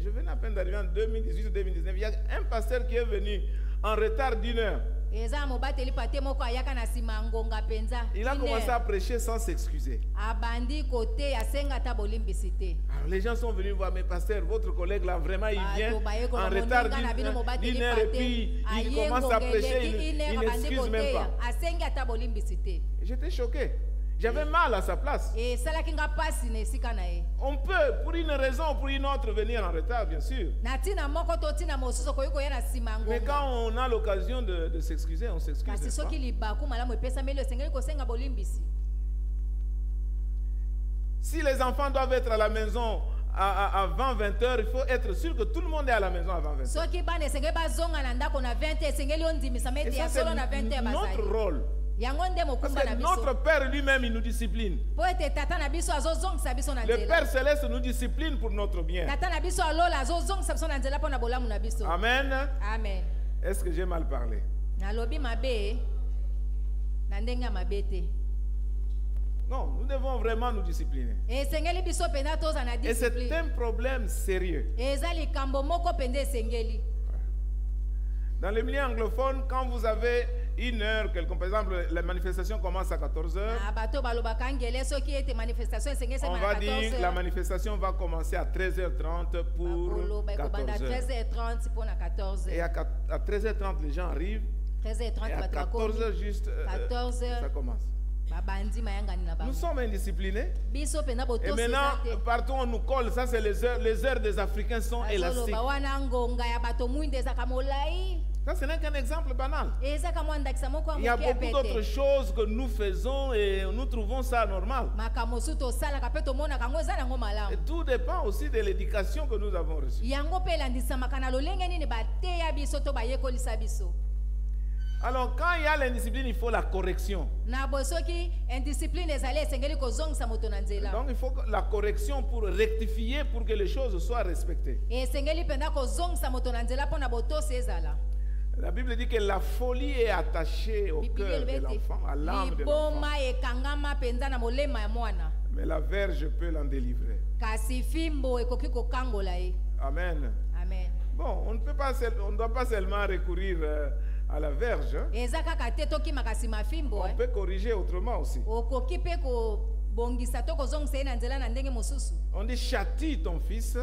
je venais à peine d'arriver en 2018 ou 2019. Il y a un pasteur qui est venu en retard d'1 heure. Il a commencé à prêcher sans s'excuser. Alors, les gens sont venus voir, mais pasteur, votre collègue là, vraiment, il vient en retard d'1 heure et puis il commence à prêcher, il n'excuse même pas. J'étais choqué. J'avais mal à sa place. On peut, pour une raison ou pour une autre, venir en retard, bien sûr. Mais quand on a l'occasion de s'excuser, on s'excuse. Si les enfants doivent être à la maison avant 20 h, il faut être sûr que tout le monde est à la maison avant 20 h. Et ça, c'est notre rôle. Parce que notre Père lui-même, il nous discipline. Le Père Céleste nous discipline pour notre bien. Amen. Amen. Est-ce que j'ai mal parlé? Non, nous devons vraiment nous discipliner. Et c'est un problème sérieux. Dans le milieu anglophone, quand vous avez 1 heure, par exemple, la manifestation commence à 14 heures. On On va dire que la manifestation va commencer à 13h30 pour 14 heures. Et à 13h30, les gens arrivent. Et à 14h juste, ça commence. Nous sommes indisciplinés. Et maintenant, partout on nous colle. Ça, c'est les heures des Africains sont élastiques. Ça, ce n'est qu'un exemple banal. Il y a beaucoup d'autres choses que nous faisons et nous trouvons ça normal. Et tout dépend aussi de l'éducation que nous avons reçue. Alors, quand il y a l'indiscipline, il faut la correction. Donc, il faut la correction pour rectifier, pour que les choses soient respectées. La Bible dit que la folie est attachée au cœur de l'enfant, à l'âme de l'enfant. Mais la verge peut l'en délivrer. Amen. Amen. Bon, on ne doit pas seulement recourir à la verge. Hein. On peut corriger autrement aussi. On dit châtie ton fils,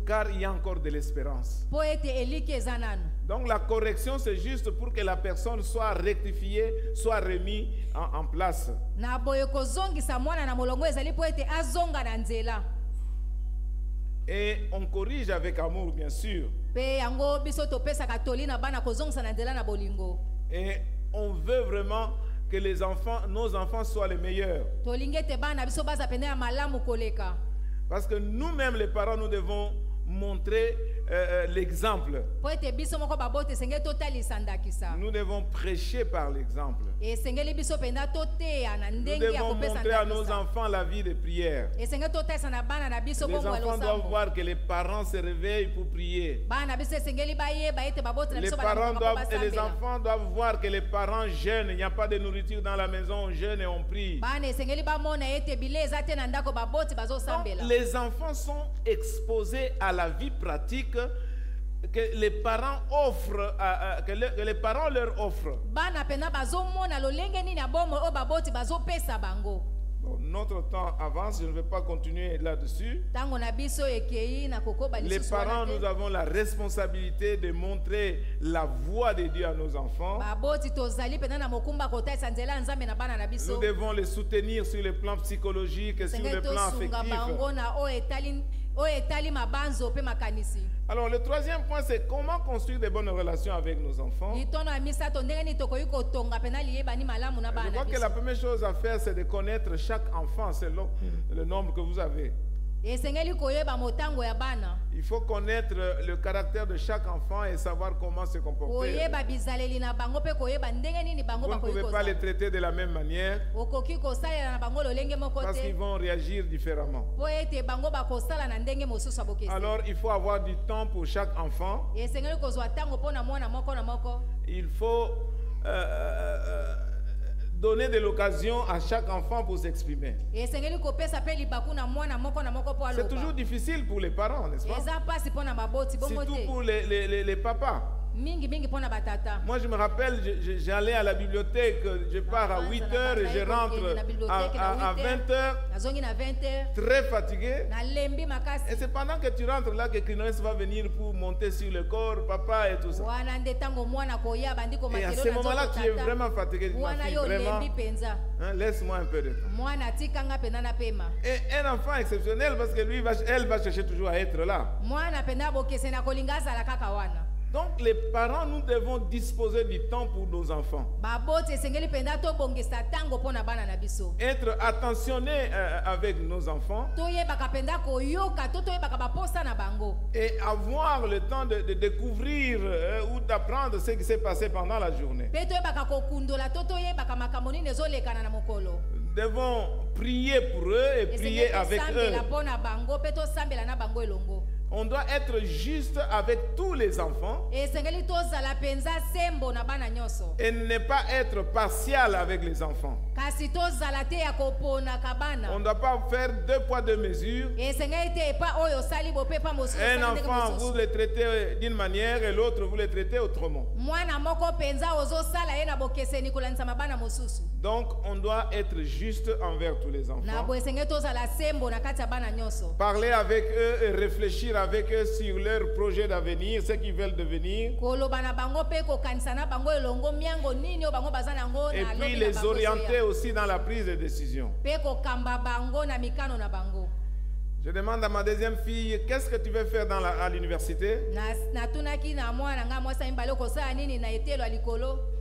car il y a encore de l'espérance. Donc la correction, c'est juste pour que la personne soit rectifiée, soit remise en place. Et on corrige avec amour, bien sûr. Et on veut vraiment que les enfants, nos enfants soient les meilleurs. Parce que nous-mêmes, les parents, nous devons montrer l'exemple. Nous devons prêcher par l'exemple. Nous devons montrer à nos enfants la vie de prière. Les enfants doivent voir que les parents se réveillent pour prier. Les enfants doivent voir que les parents jeûnent. Il n'y a pas de nourriture dans la maison, on jeûne et on prie. Donc, les enfants sont exposés à la vie pratique que les parents offrent, que les parents leur offrent. Bon, notre temps avance, je ne vais pas continuer là-dessus. Les parents, nous avons la responsabilité de montrer la voie de Dieu à nos enfants. Nous devons les soutenir sur le plan psychologique et sur le plan affectif. Alors le troisième point, c'est comment construire de bonnes relations avec nos enfants. Je crois que la première chose à faire, c'est de connaître chaque enfant selon le nombre que vous avez. Il faut connaître le caractère de chaque enfant et savoir comment se comporter. Vous ne pouvez pas les traiter de la même manière parce qu'ils vont réagir différemment. Alors il faut avoir du temps pour chaque enfant. Il faut donner de l'occasion à chaque enfant pour s'exprimer. C'est toujours difficile pour les parents, n'est-ce pas? Surtout pour les papas. Moi je me rappelle, j'allais à la bibliothèque, je pars à 8h et je rentre à 20h, très fatigué. Et c'est pendant que tu rentres là que Christ va venir pour monter sur le corps, papa et tout ça. Et à ce moment-là, tu es vraiment fatigué. Ma fille, vraiment, hein, laisse-moi un peu de temps. Et un enfant exceptionnel parce que lui, elle va chercher toujours à être là. Donc les parents, nous devons disposer du temps pour nos enfants. Être attentionnés avec nos enfants. Et avoir le temps de découvrir ou d'apprendre ce qui s'est passé pendant la journée. Nous devons prier pour eux et prier avec eux. On doit être juste avec tous les enfants et ne pas être partial avec les enfants. On ne doit pas faire 2 poids 2 mesures. Un enfant, vous le traitez d'une manière et l'autre, vous le traitez autrement. Donc, on doit être juste envers tous les enfants. Parler avec eux et réfléchir avec eux sur leur projet d'avenir, ce qu'ils veulent devenir. Et puis les orienter aussi dans la prise de décision. Je demande à ma deuxième fille, qu'est-ce que tu veux faire à l'université?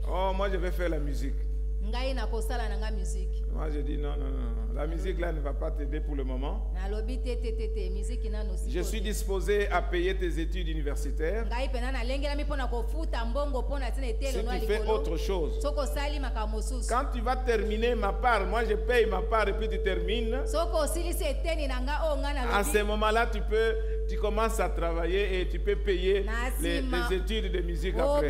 Oh, moi je vais faire la musique. Moi je dis non. La musique là ne va pas t'aider pour le moment. Je suis disposé à payer tes études universitaires. Si tu fais autre chose. Quand tu vas terminer ma part, moi je paye ma part et puis tu termines. À ce moment-là, tu commences à travailler et tu peux payer les études de musique après.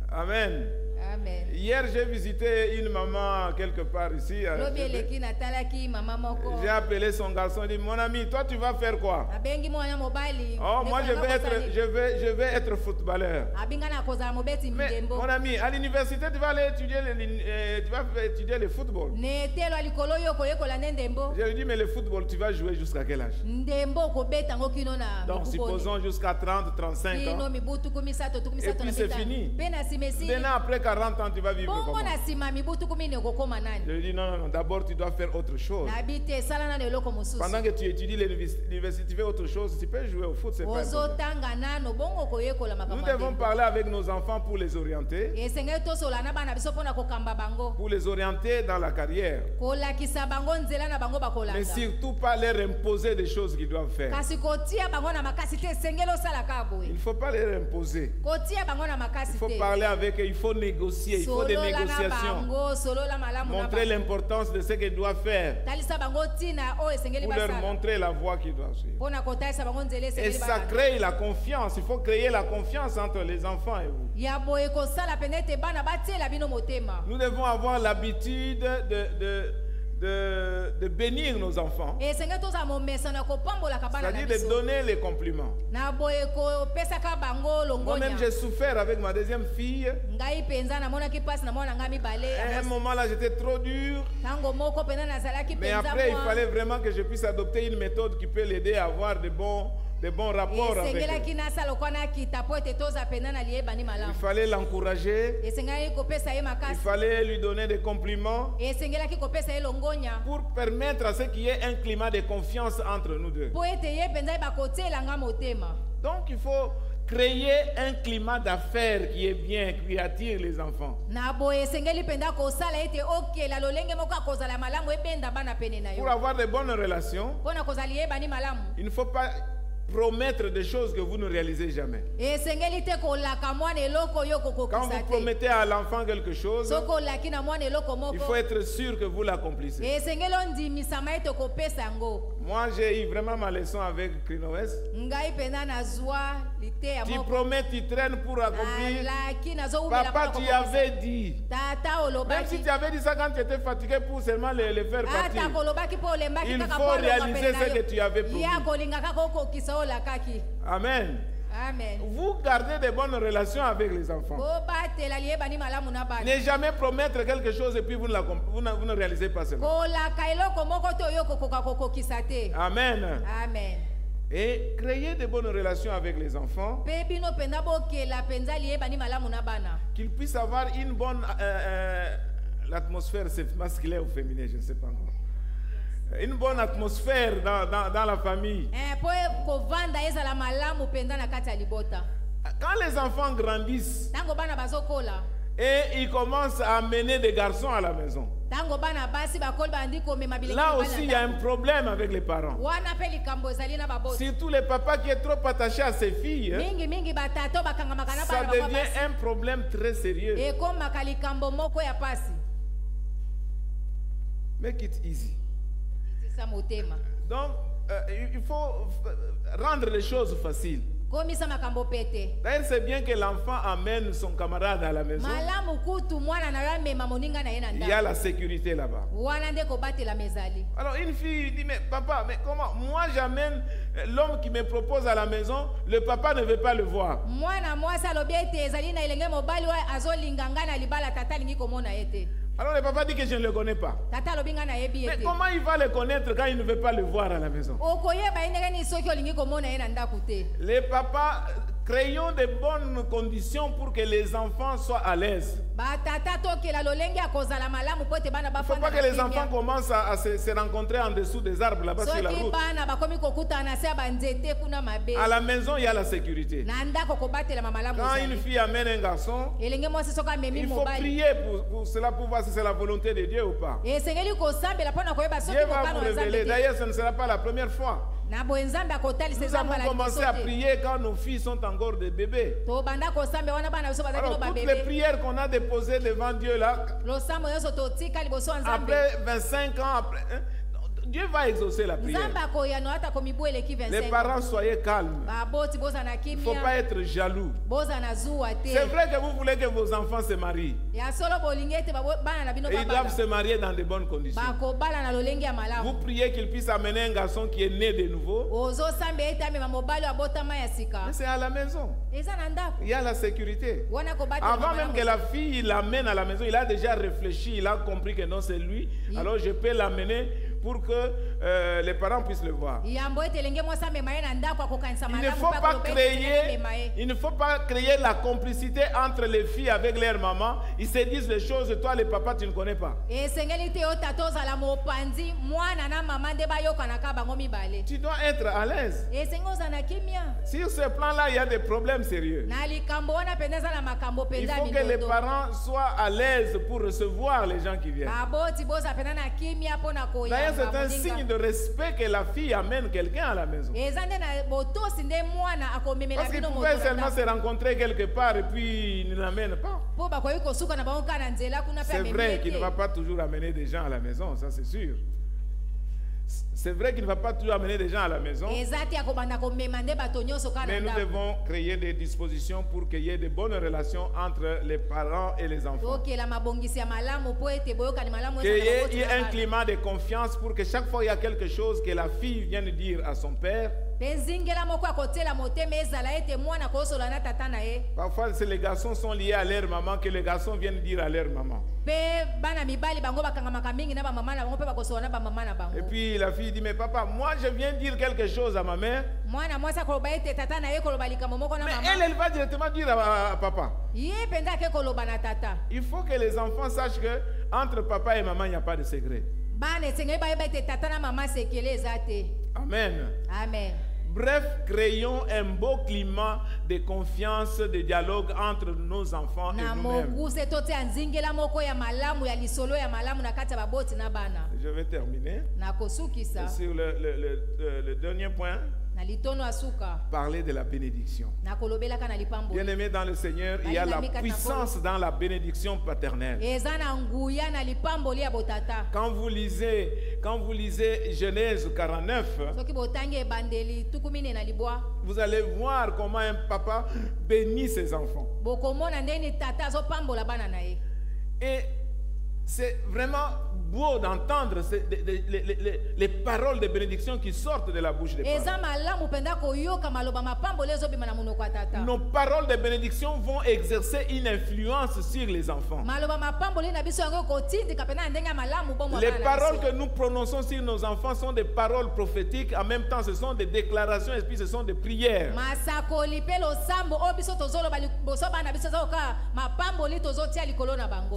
Amen. Amen. Hier, j'ai visité une maman quelque part ici. J'ai appelé son garçon et dit, mon ami, toi tu vas faire quoi? Oh, moi je vais être footballeur. Mais mon ami, à l'université, tu vas aller étudier le football. Je lui dis, mais le football, tu vas jouer jusqu'à quel âge? Donc, supposons jusqu'à 30, 35 ans. Et puis c'est fini. Maintenant, après 40 ans, tu vas vivre comment? Je lui dis, non, d'abord tu dois faire autre chose. Pendant que tu étudies l'université, tu fais autre chose, tu peux jouer au foot, c'est pas important. Nous devons parler avec nos enfants pour les orienter. Pour les orienter dans la carrière. Mais surtout pas leur imposer des choses qu'ils doivent faire. Il ne faut pas leur imposer. Il faut parler avec eux, il faut négocier, il faut des négociations. Montrer l'importance de ce qu'ils doivent faire. Pour leur montrer la voie qu'ils doivent suivre. Et ça crée la confiance. Il faut créer la confiance entre les enfants et vous. Nous devons avoir l'habitude de bénir nos enfants. C'est-à-dire de donner les compliments. Moi-même, j'ai souffert avec ma deuxième fille. À un moment là, j'étais trop dur. Mais après, il fallait vraiment que je puisse adopter une méthode qui peut l'aider à avoir de bons rapports avec elle. Il fallait l'encourager. Il fallait lui donner des compliments pour permettre à ce qu'il y ait un climat de confiance entre nous deux. Donc il faut créer un climat d'affaires qui est bien, qui attire les enfants. Pour avoir de bonnes relations, il ne faut pas promettre des choses que vous ne réalisez jamais. Quand vous promettez à l'enfant quelque chose, il faut être sûr que vous l'accomplissez. Moi, j'ai eu vraiment ma leçon avec Krinoes. Tu promets, tu traînes pour accomplir. Papa, tu avais dit. Même si tu avais dit ça quand tu étais fatigué pour seulement les faire partir, il faut réaliser ce que tu avais promis. Amen. Amen. Vous gardez de bonnes relations avec les enfants. Ne jamais promettre quelque chose et puis vous ne réalisez pas cela. Amen. Amen. Et créer de bonnes relations avec les enfants, qu'ils puissent avoir une bonne l'atmosphère, c'est masculin ou féminin, je ne sais pas encore. Une bonne atmosphère dans la famille. Quand les enfants grandissent et ils commencent à amener des garçons à la maison, là aussi il y a un problème avec les parents. Surtout les papas qui est trop attaché à ses filles, ça devient un problème très sérieux. Make it easy. Donc, il faut rendre les choses faciles. D'ailleurs, c'est bien que l'enfant amène son camarade à la maison. Il y a la sécurité là-bas. Alors une fille dit, mais papa, mais comment? Moi j'amène l'homme qui me propose à la maison, le papa ne veut pas le voir. Alors le papa dit que je ne le connais pas. Mais comment il va le connaître quand il ne veut pas le voir à la maison? Les papas, créons de bonnes conditions pour que les enfants soient à l'aise. Il ne faut pas que les enfants commencent à se rencontrer en dessous des arbres là-bas sur la route. À la maison, il y a la sécurité. Quand une fille amène un garçon, il faut prier pour cela, pour voir si c'est la volonté de Dieu ou pas. Dieu va vous révéler. D'ailleurs, ce ne sera pas la première fois. Nous avons commencé à prier quand nos filles sont encore des bébés. Alors, toutes les prières qu'on a déposées devant Dieu là, après 25 ans, après, Dieu va exaucer la prière. Les parents, soyez calmes. Il ne faut pas être jaloux. C'est vrai que vous voulez que vos enfants se marient. Et ils doivent se marier dans de bonnes conditions. Vous priez qu'il puisse amener un garçon qui est né de nouveau. Mais c'est à la maison. Il y a la sécurité. Avant même que la fille l'amène à la maison, il a déjà réfléchi, il a compris que non, c'est lui. Alors je peux l'amener pour que les parents puissent le voir. Il ne faut pas créer la complicité entre les filles avec leur maman. Ils se disent les choses, toi les papas tu ne connais pas. Tu dois être à l'aise. Sur ce plan-là, il y a des problèmes sérieux. Il faut que les parents soient à l'aise pour recevoir les gens qui viennent. D'ailleurs, c'est un signe de respect que la fille amène quelqu'un à la maison. Parce qu'ils pouvaient seulement se rencontrer quelque part et puis ils ne l'amènent pas. C'est vrai qu'il ne va pas toujours amener des gens à la maison, ça c'est sûr. C'est vrai qu'il ne va pas toujours amener des gens à la maison. Mais nous devons créer des dispositions pour qu'il y ait de bonnes relations entre les parents et les enfants. Qu'il y ait un climat de confiance pour que chaque fois il y a quelque chose que la fille vienne dire à son père. Parfois, les garçons sont liés à leur maman, que les garçons viennent dire à leur maman. Et puis la fille dit, mais papa, moi je viens dire quelque chose à ma mère. Mais elle va directement dire à papa. Il faut que les enfants sachent que entre papa et maman, il n'y a pas de secret. Amen. Amen. Bref, créons un beau climat de confiance, de dialogue entre nos enfants et nous-mêmes. Je vais terminer. Sur le dernier point. Parler de la bénédiction. Bien aimé dans le Seigneur, il y a la puissance dans la bénédiction paternelle. Quand vous lisez Genèse 49, vous allez voir comment un papa bénit ses enfants. Et c'est vraiment beau d'entendre les paroles de bénédiction qui sortent de la bouche des parents. Nos paroles de bénédiction vont exercer une influence sur les enfants. Les paroles que nous prononçons sur nos enfants sont des paroles prophétiques. En même temps, ce sont des déclarations et puis ce sont des prières.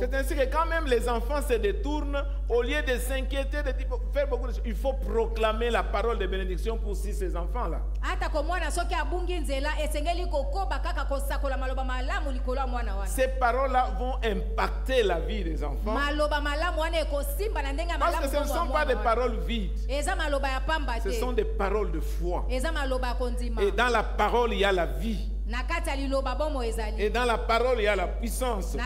C'est ainsi que quand même les enfants se détournent, au lieu de s'inquiéter, de faire beaucoup de choses, il faut proclamer la parole de bénédiction pour ces enfants-là. Ces paroles-là vont impacter la vie des enfants. Parce que ce ne sont pas des paroles vides. Ce sont des paroles de foi. Et dans la parole, il y a la vie. Et dans la parole, il y a la puissance.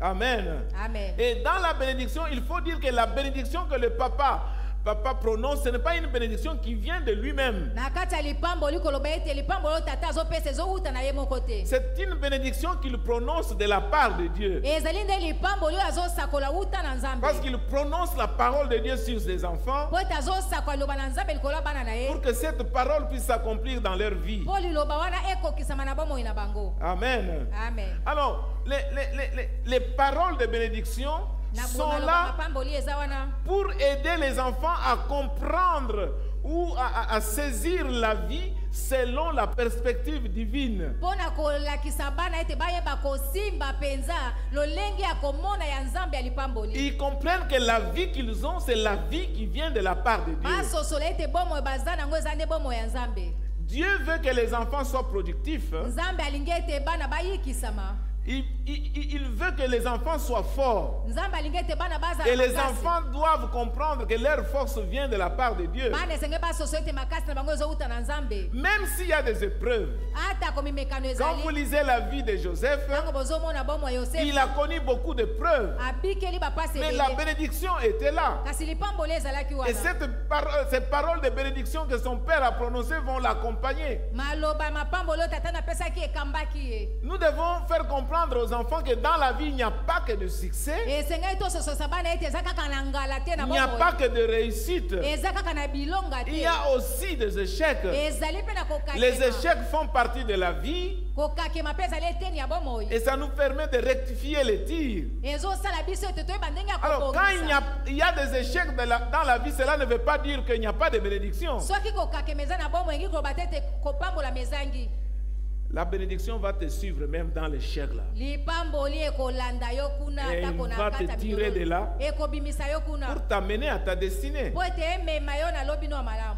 Amen. Amen. Et dans la bénédiction, il faut dire que la bénédiction que le papa papa prononce, ce n'est pas une bénédiction qui vient de lui-même. C'est une bénédiction qu'il prononce de la part de Dieu. Parce qu'il prononce la parole de Dieu sur ses enfants pour que cette parole puisse s'accomplir dans leur vie. Amen. Amen. Alors, les paroles de bénédiction sont là pour aider les enfants à comprendre ou à saisir la vie selon la perspective divine. Ils comprennent que la vie qu'ils ont, c'est la vie qui vient de la part de Dieu. Dieu veut que les enfants soient productifs. Il veut que les enfants soient forts. Et les enfants doivent comprendre que leur force vient de la part de Dieu. Même s'il y a des épreuves. Quand vous lisez la vie de Joseph, il a connu beaucoup d'épreuves. Mais la bénédiction était là. Et ces paroles de bénédiction que son père a prononcées vont l'accompagner. Nous devons faire comprendre aux enfants que dans la vie, il n'y a pas que de succès. Il n'y a pas que de réussite. Il y a aussi des échecs. Les échecs font partie de la vie. Et ça nous permet de rectifier les tirs. Alors, quand il y a des échecs dans la vie, cela ne veut pas dire qu'il n'y a pas de bénédiction. La bénédiction va te suivre même dans l'échec là. Et il va te tirer de là pour t'amener à ta destinée.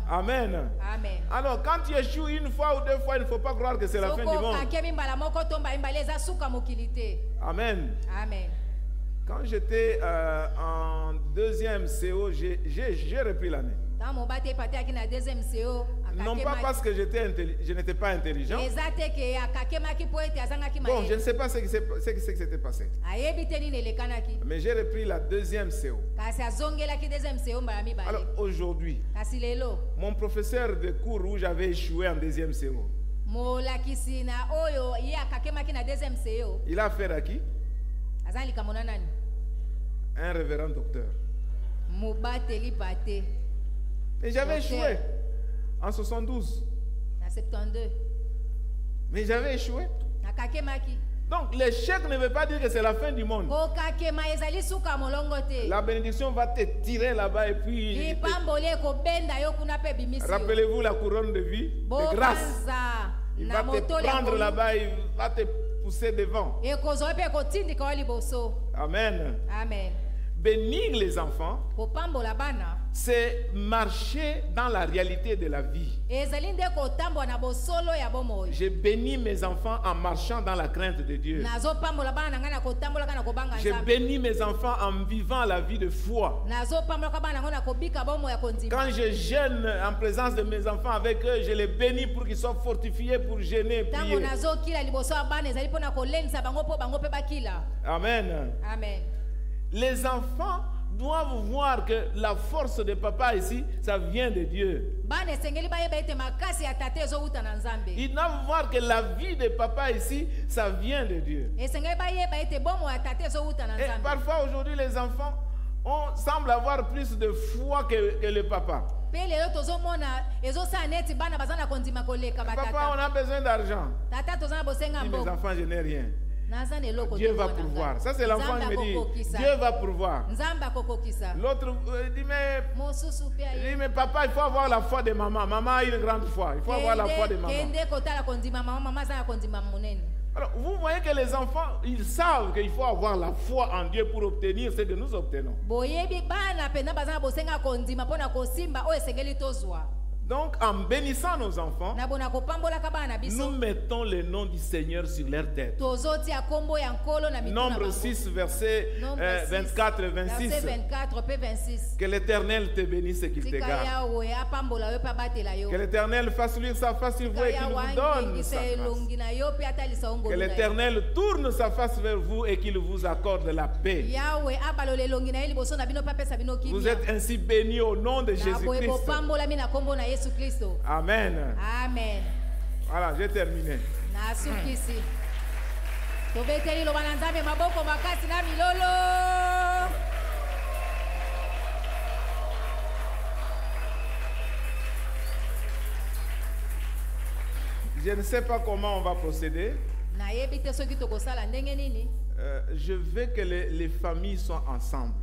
Amen. Amen. Alors quand tu échoues une fois ou deux fois, il ne faut pas croire que c'est la fin du monde. Amen. Amen. Quand j'étais en deuxième CO, j'ai repris l'année. Non pas parce que je n'étais pas intelligent. Bon, je ne sais pas ce qui s'était passé. Mais j'ai repris la deuxième CO. Alors aujourd'hui, mon professeur de cours où j'avais échoué en deuxième CO, il a affaire à qui? Un révérend docteur. Et j'avais échoué en 72. Mais j'avais échoué. Donc l'échec ne veut pas dire que c'est la fin du monde. La bénédiction va te tirer là-bas et puis rappelez-vous la couronne de vie, de grâce. Il va te prendre là-bas, il va te pousser devant. Amen. Amen. Bénir les enfants, c'est marcher dans la réalité de la vie. J'ai béni mes enfants en marchant dans la crainte de Dieu. J'ai béni mes enfants en vivant la vie de foi. Quand je jeûne en présence de mes enfants avec eux, je les bénis pour qu'ils soient fortifiés pour jeûner et prier. Amen. Amen. Les enfants doivent voir que la force de papa ici, ça vient de Dieu. Ils doivent voir que la vie de papa ici, ça vient de Dieu. Et parfois aujourd'hui, les enfants semblent avoir plus de foi que le papa. Papa, on a besoin d'argent. Mes enfants, je n'ai rien. Dieu va pourvoir. Ça c'est l'enfant qui me dit Dieu va pourvoir. L'autre dit mais papa, il faut avoir la foi de maman. Maman a une grande foi. Il faut avoir la foi de maman. Alors vous voyez que les enfants, ils savent qu'il faut avoir la foi en Dieu pour obtenir ce que nous obtenons. Donc, en bénissant nos enfants, nous mettons le nom du Seigneur sur leur tête. Nombre 6, verset 24 et 26. Que l'Éternel te bénisse et qu'il te garde. Que l'Éternel fasse luire sa face sur vous et qu'il vous donne sa grâce. Que l'Éternel tourne sa face vers vous et qu'il vous accorde la paix. Vous êtes ainsi bénis au nom de Jésus-Christ. Amen. Amen. Voilà, j'ai terminé. Je ne sais pas comment on va procéder. Je veux que les familles soient ensemble.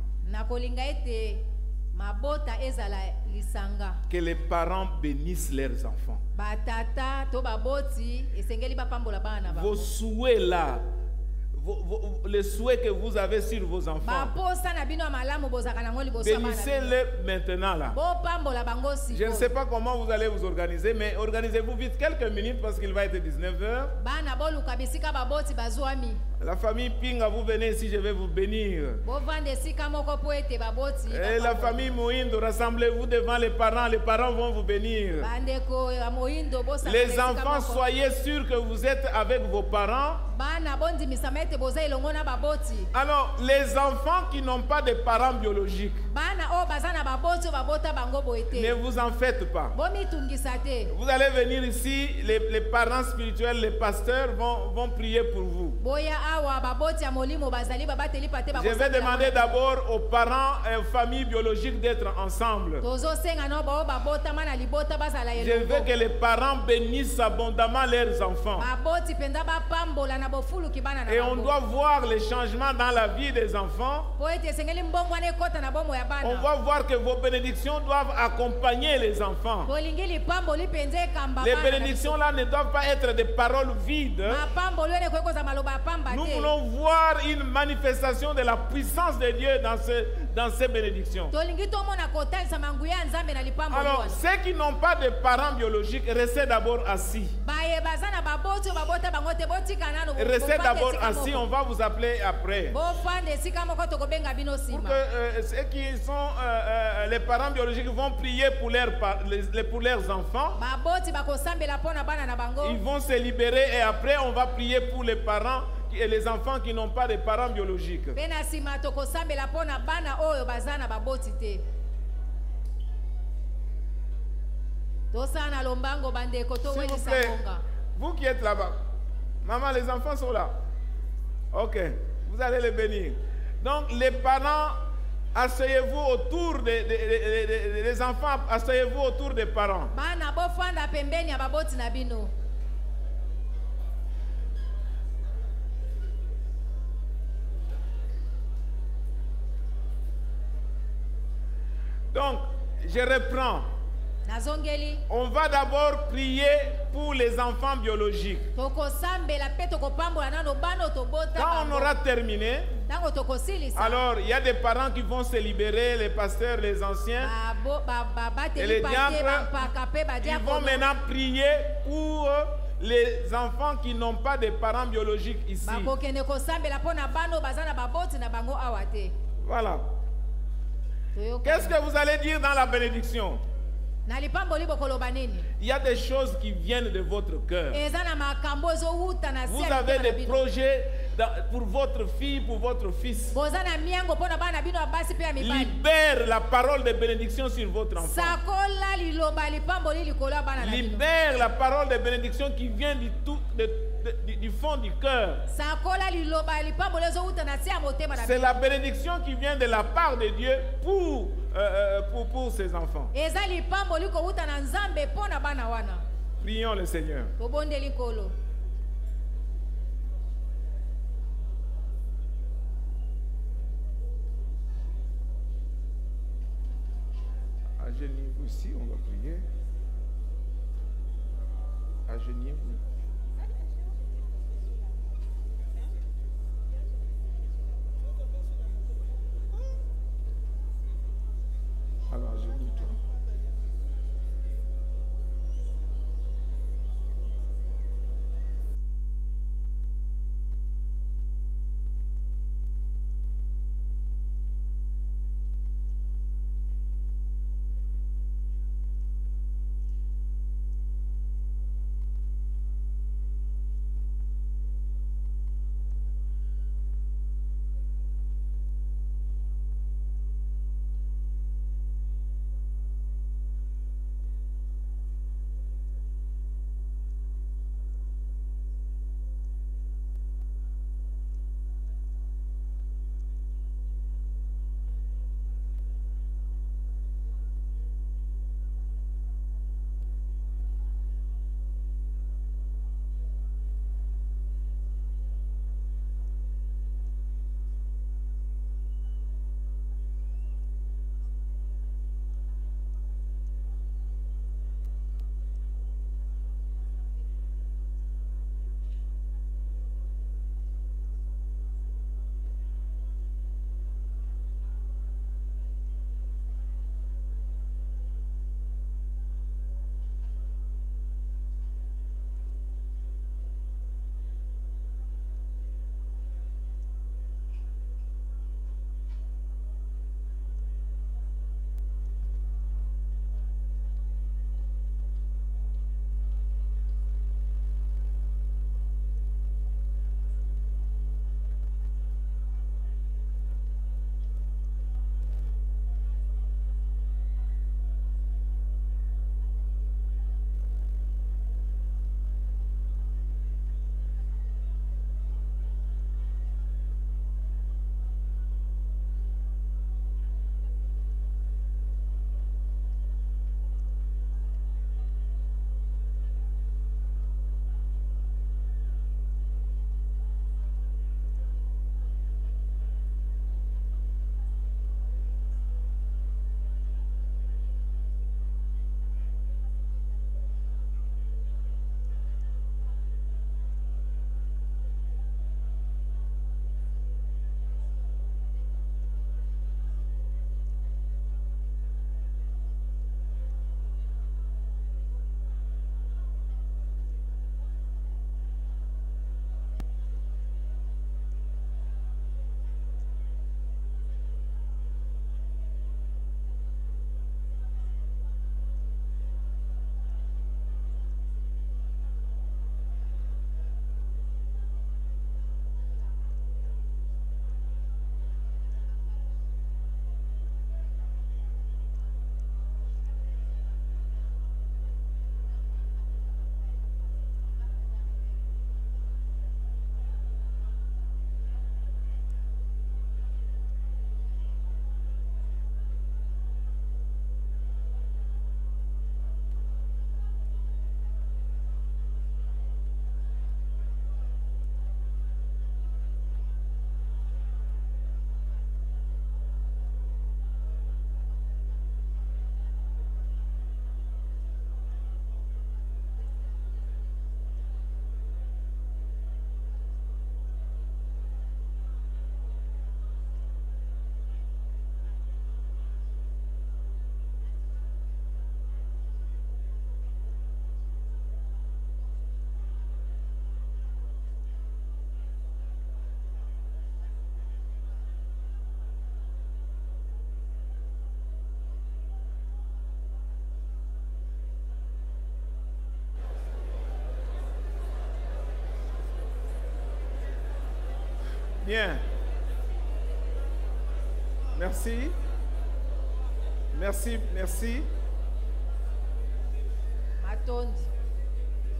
Que les parents bénissent leurs enfants. Vos souhaits là, les souhaits que vous avez sur vos enfants, bénissez-les maintenant là. Je ne sais pas comment vous allez vous organiser, mais organisez-vous vite quelques minutes parce qu'il va être 19h. La famille Pinga, vous venez ici, je vais vous bénir. Et la famille Moindo, rassemblez-vous devant les parents vont vous bénir. Les enfants, soyez sûrs que vous êtes avec vos parents. Alors, les enfants qui n'ont pas de parents biologiques, ne vous en faites pas. Vous allez venir ici, les parents spirituels, les pasteurs vont prier pour vous. Je vais demander d'abord aux parents et aux familles biologiques d'être ensemble. Je veux que les parents bénissent abondamment leurs enfants. Et on doit voir les changements dans la vie des enfants. On va voir que vos bénédictions doivent accompagner les enfants. Les bénédictions là ne doivent pas être des paroles vides. Nous voulons voir une manifestation de la puissance de Dieu dans ces bénédictions. Alors, ceux qui n'ont pas de parents biologiques, restez d'abord assis. Restez d'abord assis, on va vous appeler après. Pour que ceux qui sont les parents biologiques vont prier pour leurs enfants. Ils vont se libérer et après on va prier pour les parents et les enfants qui n'ont pas de parents biologiques. S'il vous plaît, vous qui êtes là-bas, maman, les enfants sont là. Ok, vous allez les bénir. Donc les parents, asseyez-vous autour des enfants, asseyez-vous autour des parents. Donc, je reprends. On va d'abord prier pour les enfants biologiques. Quand on aura terminé, alors il y a des parents qui vont se libérer, les pasteurs, les anciens, et les diacres. Ils vont maintenant prier pour les enfants qui n'ont pas de parents biologiques ici. Voilà. Qu'est-ce que vous allez dire dans la bénédiction? Il y a des choses qui viennent de votre cœur. Vous avez des projets pour votre fille, pour votre fils. Libère la parole de bénédiction sur votre enfant. Libère la parole de bénédiction qui vient du fond du cœur. C'est la bénédiction qui vient de la part de Dieu pour ses enfants. Prions le Seigneur. Agenouillez-vous ici, on va prier. Agenouillez-vous. Alors, agenouille-toi. Bien. Merci. Merci, merci.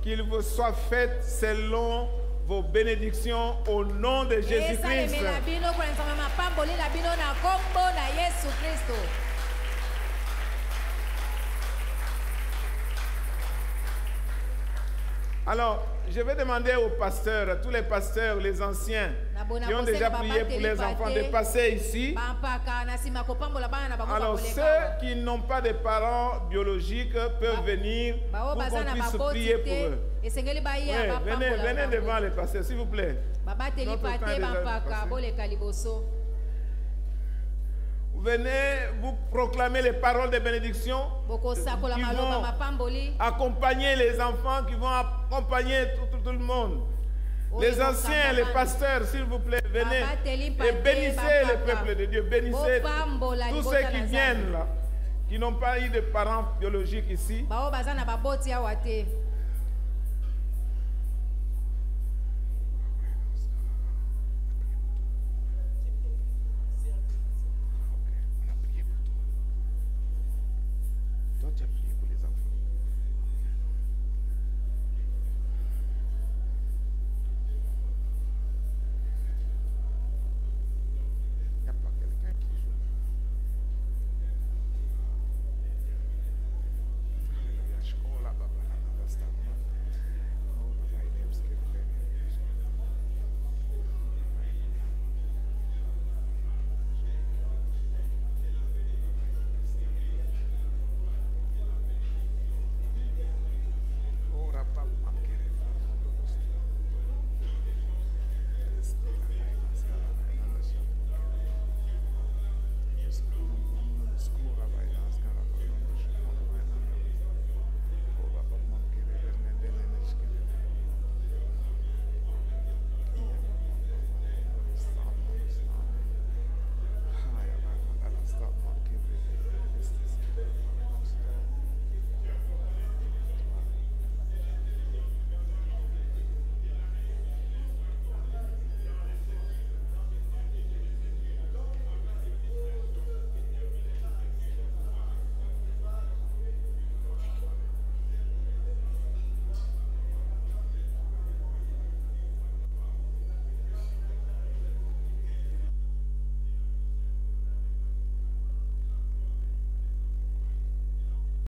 Qu'il vous soit fait selon vos bénédictions au nom de Jésus-Christ. Alors, je vais demander aux pasteurs, à tous les pasteurs, les anciens, qui ont déjà prié pour les enfants, de passer ici. Alors, ceux qui n'ont pas de parents biologiques peuvent venir pour qu'on puisse prier pour eux. Oui, venez devant les pasteurs, s'il vous plaît. Notre temps est déjà passé. Venez vous proclamer les paroles de bénédiction qui vont accompagner les enfants, qui vont accompagner tout le monde. Les anciens, les pasteurs, s'il vous plaît, venez et bénissez le peuple de Dieu. Bénissez tous ceux qui viennent là, qui n'ont pas eu de parents biologiques ici.